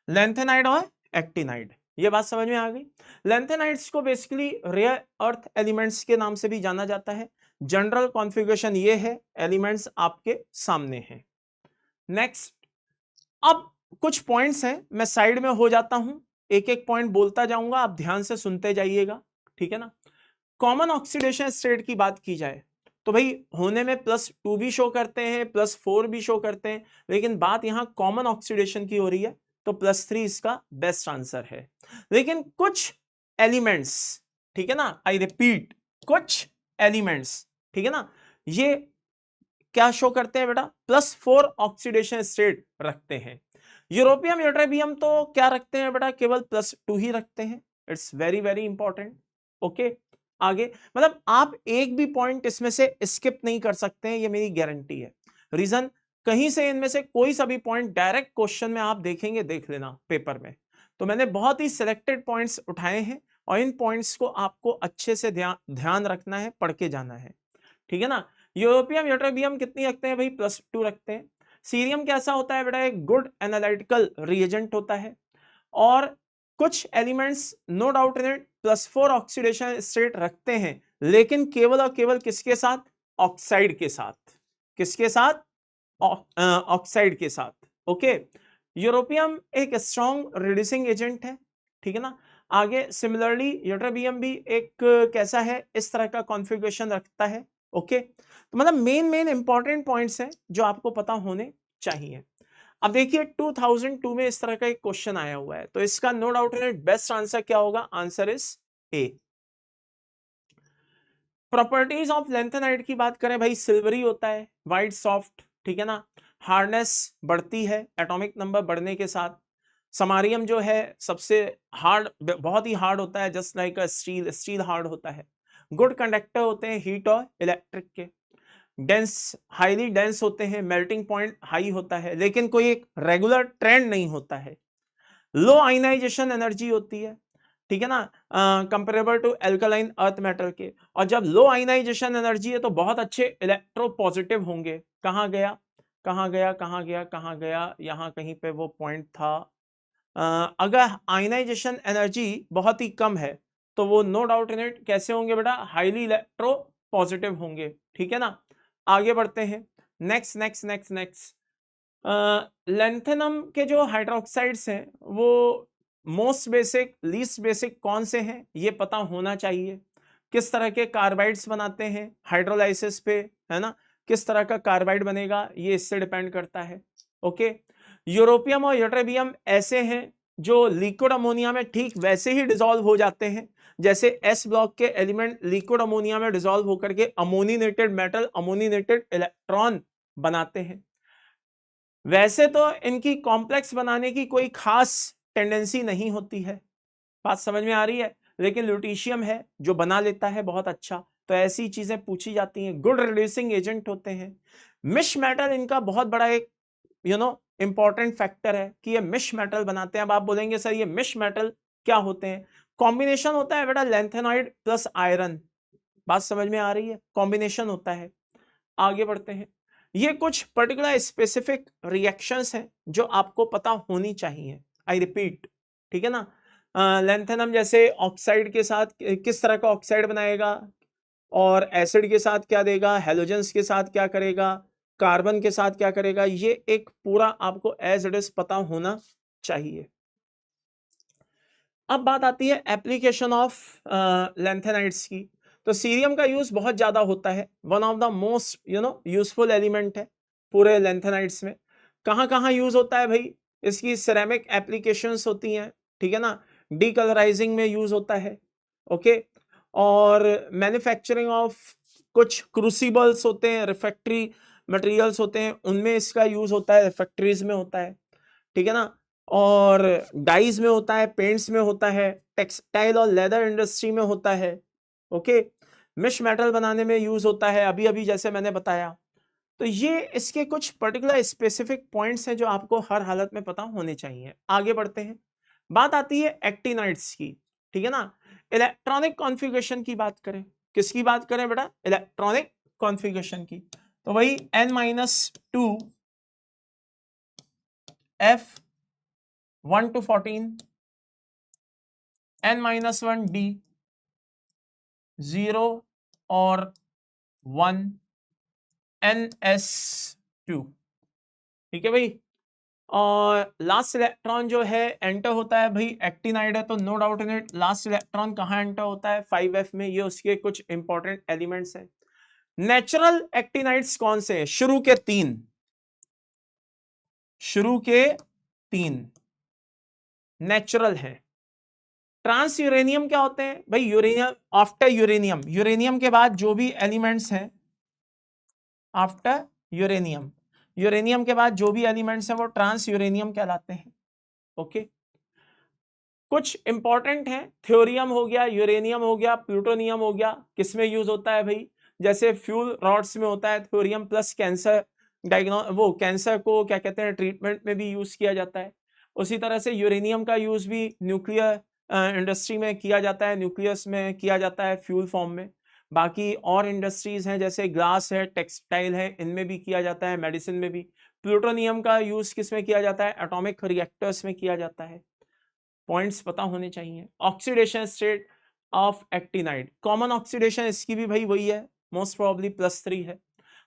लेंथेनाइड और एक्टिनाइड। ये बात समझ में आ गई। लेंथेनाइड्स को बेसिकली रेयर अर्थ एलिमेंट्स के नाम से भी जाना जाता है। जनरल कॉन्फ़िगरेशन ये है, एलिमेंट्स आपके सामने हैं। नेक्स्ट अब कुछ पॉइंट्स हैं, मैं साइड में हो जाता हूं, एक एक पॉइंट बोलता जाऊंगा, आप ध्यान से सुनते जाइएगा, ठीक है ना। कॉमन ऑक्सीडेशन स्टेट की बात की जाए तो भाई होने में +2 भी शो करते हैं, +4 भी शो करते हैं, लेकिन बात यहां कॉमन ऑक्सीडेशन की हो रही है, तो +3 इसका बेस्ट आंसर है। लेकिन कुछ एलिमेंट्स, ठीक है ना, आई रिपीट, कुछ एलिमेंट्स, ठीक है ना, ये क्या शो करते हैं बेटा, +4 ऑक्सीडेशन स्टेट रखते हैं। यूरोपियम यूट्रेबियम तो क्या रखते हैं बेटा, केवल +2 ही रखते हैं। It's very very important. Okay, आगे मतलब आप एक भी पॉइंट इसमें से स्किप नहीं कर सकते हैं, ये मेरी गारंटी है। रीजन, कहीं से इनमें से कोई सा भी पॉइंट डायरेक्ट क्वेश्चन में आप देखेंगे, देख लेना पेपर में, तो मैंने बहुत ही सिलेक्टेड पॉइंट्स उठाए हैं और इन पॉइंट्स को आपको अच्छे से ध्यान रखना है, पढ़ के जाना है, ठीक है ना। यूरोपियम यूट्रेबियम कितनी रखते हैं भाई, +2 रखते हैं। सीरियम कैसा होता है बेटा, एक गुड एनालिटिकल रिएजेंट होता है। और कुछ elements no doubt in it +4 oxidation state रखते हैं, लेकिन केवल और केवल किसके साथ, ऑक्साइड के साथ, किसके साथ, ऑक्साइड के साथ। ओके, यूरोपियम एक स्ट्रॉन्ग रिड्यूसिंग एजेंट है, ठीक है ना। आगे सिमिलरली यूट्रेबियम भी एक कैसा है, इस तरह का कॉन्फ़िगरेशन रखता है। ओके, तो मतलब मेन इंपॉर्टेंट पॉइंट्स हैं जो आपको पता होने चाहिए। अब देखिए 2002 में इस तरह का एक क्वेश्चन आया हुआ है, तो इसका नो डाउट बेस्ट आंसर क्या होगा, answer is a. Properties of lanthanide की बात करें भाई, सिल्वरी होता है, वाइट सॉफ्ट, ठीक है ना। हार्डनेस बढ़ती है एटॉमिक नंबर बढ़ने के साथ। समारियम जो है सबसे हार्ड, बहुत ही हार्ड होता है, जस्ट लाइक अ स्टील, स्टील हार्ड होता है। गुड कंडक्टर होते हैं हीट और इलेक्ट्रिक के। डेंस, हाईली डेंस होते हैं, मेल्टिंग पॉइंट हाई होता है, लेकिन कोई एक रेगुलर ट्रेंड नहीं होता है। लो आयनाइजेशन एनर्जी होती है, ठीक है ना, comparable to alkaline earth metal के। और जब लो आयनाइजेशन एनर्जी है तो बहुत अच्छे इलेक्ट्रो पॉजिटिव होंगे। कहां गया, कहां गया, कहां गया, कहां गया, यहां कहीं पे वो पॉइंट था। अगर आयनाइजेशन एनर्जी बहुत ही कम है तो वो नो डाउट इन इट कैसे होंगे बेटा, हाईली इलेक्ट्रो पॉजिटिव होंगे, ठीक है ना। आगे बढ़ते हैं, next next next next. Lanthanum के जो हाइड्रोक्साइड्स हैं वो मोस्ट बेसिक, लीस्ट बेसिक कौन से हैं, ये पता होना चाहिए। किस तरह के कार्बाइड्स बनाते हैं हाइड्रोलाइसिस पे, है ना, किस तरह का कार्बाइड बनेगा ये इससे डिपेंड करता है। ओके, यूरोपियम और यूट्रेबियम ऐसे हैं जो लिक्विड अमोनिया में ठीक वैसे ही डिसॉल्व हो जाते हैं जैसे एस ब्लॉक के एलिमेंट लिक्विड अमोनिया में डिसॉल्व होकर के अमोनिनेटेड मेटल, अमोनिनेटेड इलेक्ट्रॉन बनाते हैं। वैसे तो इनकी कॉम्प्लेक्स बनाने की कोई खास टेंडेंसी नहीं होती है, बात समझ में आ रही है, लेकिन ल्यूटीशियम है जो बना लेता है बहुत अच्छा, तो ऐसी चीजें पूछी जाती हैं। गुड रिड्यूसिंग एजेंट होते हैं। मिश मेटल इनका बहुत बड़ा एक इंपॉर्टेंट फैक्टर है कि ये मिश मेटल बनाते हैं। अब आप बोलेंगे सर ये मिश मेटल क्या होते हैं, कॉम्बिनेशन होता है बेटा लेंथेनाइड प्लस आयरन, बात समझ में आ रही है, कॉम्बिनेशन होता है। आगे बढ़ते हैं, ये कुछ पर्टिकुलर स्पेसिफिक रिएक्शंस हैं जो आपको पता होनी चाहिए, आई रिपीट, ठीक है ना। लेंथेनम जैसे ऑक्साइड के साथ किस तरह का ऑक्साइड बनाएगा, और एसिड के साथ क्या देगा, हेलोजेंस के साथ क्या करेगा, कार्बन के साथ क्या करेगा, ये एक पूरा आपको एज इट इज पता होना चाहिए। अब बात आती है एप्लीकेशन ऑफ लेंथेनाइड्स की, तो सीरियम का यूज बहुत ज्यादा होता है, one of the most useful element है पूरे लेंथेनाइड्स में। कहां कहां यूज होता है भाई, इसकी सिरेमिक एप्लीकेशंस होती हैं, ठीक है ना, डीकलराइजिंग में यूज होता है। ओके, और मैन्युफैक्चरिंग ऑफ कुछ क्रूसिबल्स होते हैं, रिफैक्ट्री मटेरियल्स होते हैं, उनमें इसका यूज होता है, फैक्ट्रीज में होता है, ठीक है ना। और डाइज में होता है, पेंट्स में होता है, टेक्सटाइल और लेदर इंडस्ट्री में होता है। ओके, मिश मेटल बनाने में यूज होता है, अभी अभी जैसे मैंने बताया। तो ये इसके कुछ पर्टिकुलर स्पेसिफिक पॉइंट्स हैं जो आपको हर हालत में पता होने चाहिए। आगे बढ़ते हैं, बात आती है एक्टिनाइड्स की, ठीक है ना। इलेक्ट्रॉनिक कॉन्फ़िगरेशन की बात करें, किसकी बात करें बेटा, इलेक्ट्रॉनिक कॉन्फ़िगरेशन की, तो वही N-2 F 1 to 14 N-1 D 0 और 1 NS2, ठीक है भाई। और लास्ट इलेक्ट्रॉन जो है एंटर होता है भाई, एक्टिनाइड है तो no doubt in it, last electron कहाँ एंटर होता है 5f में। ये उसके कुछ इंपॉर्टेंट एलिमेंट्स हैं। नेचुरल एक्टिनाइड्स कौन से हैं? शुरू के तीन नेचुरल हैं। ट्रांस यूरेनियम क्या होते हैं भाई? यूरेनियम आफ्टर यूरेनियम, यूरेनियम के बाद जो भी एलिमेंट्स हैं आफ्टर यूरेनियम, यूरेनियम के बाद जो भी एलिमेंट्स हैं वो ट्रांस यूरेनियम कहलाते हैं। ओके, कुछ इंपॉर्टेंट हैं, थ्योरियम हो गया, यूरेनियम हो गया, प्लूटोनियम हो गया। किसमें यूज होता है भाई? जैसे फ्यूल रॉड्स में होता है थ्योरियम, प्लस कैंसर वो कैंसर को क्या कहते हैं ट्रीटमेंट में भी यूज किया जाता है। उसी तरह से यूरेनियम का यूज भी न्यूक्लियर इंडस्ट्री में किया जाता है, न्यूक्लियस में किया जाता है फ्यूल फॉर्म में। बाकी और इंडस्ट्रीज हैं जैसे ग्लास है, टेक्सटाइल है, इनमें भी किया जाता है, मेडिसिन में भी। प्लूटोनियम का यूज किस में किया जाता है? एटॉमिक रिएक्टर्स में किया जाता है। पॉइंट्स पता होने चाहिए। Oxidation state of actinide, common oxidation इसकी भी भाई वही है, मोस्ट प्रोबेबली +3 है।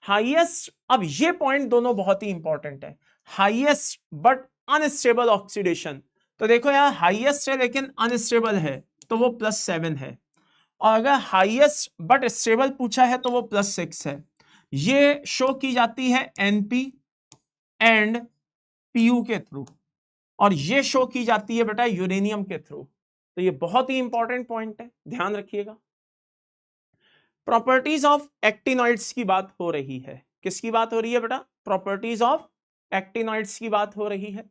हाईएस्ट, अब ये पॉइंट दोनों बहुत ही इंपॉर्टेंट है, हाईएस्ट बट अनस्टेबल ऑक्सीडेशन। तो देखो यार, हाईएस्ट है लेकिन अनस्टेबल है तो वो +7 है, और अगर हाईएस्ट बट स्टेबल पूछा है तो वो +6 है। ये शो की जाती है एनपी एंड पीयू के थ्रू, और ये शो की जाती है बेटा यूरेनियम के थ्रू। तो ये बहुत ही इंपॉर्टेंट पॉइंट है, ध्यान रखिएगा। प्रॉपर्टीज ऑफ एक्टिनॉइड्स की बात हो रही है। किसकी बात हो रही है बेटा? प्रॉपर्टीज ऑफ एक्टिनॉइड्स की बात हो रही है।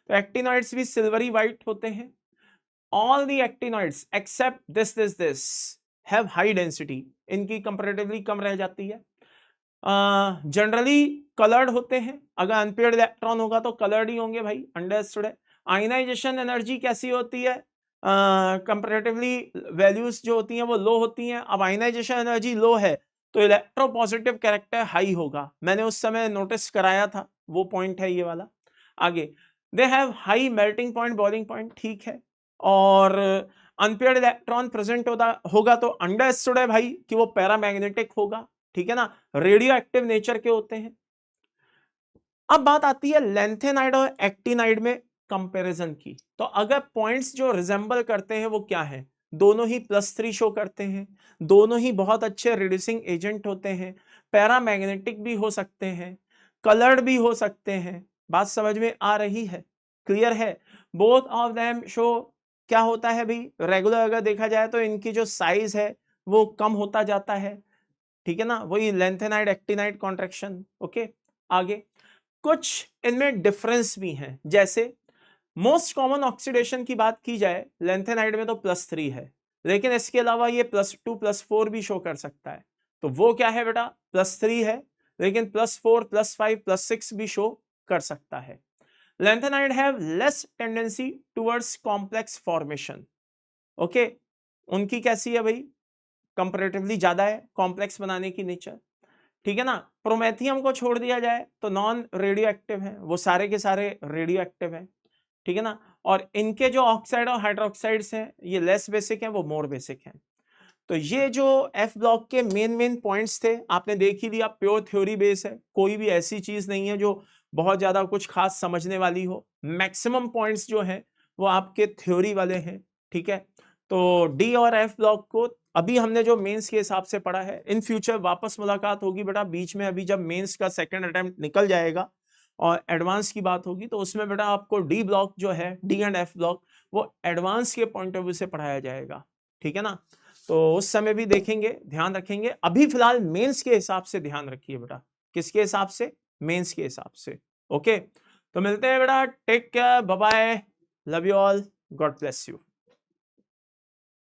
तो एक्टिनॉइड्स भी सिल्वरी व्हाइट होते हैं। All the actinoids except this have high density, इनकी कंपैरेटिवली कम रह जाती है। जनरली कलर्ड होते हैं, अगर अनपेयर्ड इलेक्ट्रॉन होगा तो कलर्ड ही होंगे भाई, अंडरस्टूड है। आयनाइजेशन एनर्जी कैसी होती है? कंपैरेटिवली वैल्यूज जो होती हैं वो लो होती हैं। अब आयनाइजेशन एनर्जी लो है तो इलेक्ट्रोपॉजिटिव कैरेक्टर हाई होगा, मैंने उस समय नोटिस कराया था, वो पॉइंट है ये वाला। आगे, they have high melting point, boiling point, ठीक है। और अनपेयर्ड इलेक्ट्रॉन प्रेजेंट होगा तो अंडरस्टूड है भाई कि वो पैरामैग्नेटिक होगा, ठीक है ना, रेडियो एक्टिव नेचर के होते हैं। अब बात आती है लेंथेनाइड और एक्टिनाइड में कंपैरिजन की। तो अगर पॉइंट्स जो रिजेंबल करते हैं वो क्या है? दोनों ही +3 शो करते हैं, दोनों ही बहुत अच्छे रिड्यूसिंग एजेंट होते हैं, पैरामैग्नेटिक भी हो सकते हैं, कलर्ड भी हो सकते हैं। बात समझ में आ रही है? क्लियर है? बोथ ऑफ देम शो क्या होता है भाई, रेगुलर अगर देखा जाए तो इनकी जो साइज है वो कम होता जाता है, ठीक है ना, वही लेंथेनाइड एक्टिनाइड कॉन्ट्रैक्शन। ओके, आगे कुछ इनमें डिफरेंस भी हैं, जैसे मोस्ट कॉमन ऑक्सीडेशन की बात की जाए लेंथेनाइड में तो +3 है, लेकिन इसके अलावा ये +2 +4 भी शो कर सकता है। तो वो क्या है बेटा? +3 है लेकिन +4 +5 +6 भी शो कर सकता है। Lanthanide have less tendency towards complex formation. Okay, उनकी कैसी है भाई? कंपैरेटिवली ज्यादा है कॉम्प्लेक्स बनाने की नेचर, ठीक है ना। प्रोमेथियम को छोड़ दिया जाए तो नॉन रेडियो एक्टिव है, वो सारे के सारे रेडियो एक्टिव है, ठीक है ना। और इनके जो ऑक्साइड और हाइड्रोक्साइड्स हैं ये लेस बेसिक हैं, वो मोर बेसिक हैं। तो ये जो एफ ब्लॉक के मेन पॉइंट्स थे आपने देख ही लिया, प्योर थ्योरी बेस है, कोई भी ऐसी चीज नहीं है जो बहुत ज्यादा कुछ खास समझने वाली हो। मैक्सिमम पॉइंट्स जो है वो आपके थ्योरी वाले हैं, ठीक है। तो डी और एफ ब्लॉक को अभी हमने जो मेंस के हिसाब से पढ़ा है, इन फ्यूचर वापस मुलाकात होगी बेटा बीच में, अभी जब मेंस का सेकंड अटेम्प्ट निकल जाएगा और एडवांस की बात होगी तो उसमें बेटा आपको डी ब्लॉक जो है, डी एंड एफ ब्लॉक, वो एडवांस के पॉइंट ऑफ व्यू से पढ़ाया जाएगा, ठीक है ना। तो उस समय भी देखेंगे, ध्यान रखेंगे। अभी फिलहाल मेंस के हिसाब से ध्यान रखिए बेटा, किसके हिसाब से? मेंस के हिसाब से। ओके, तो मिलते हैं बेटा, take care, bye bye, love you all, God bless you.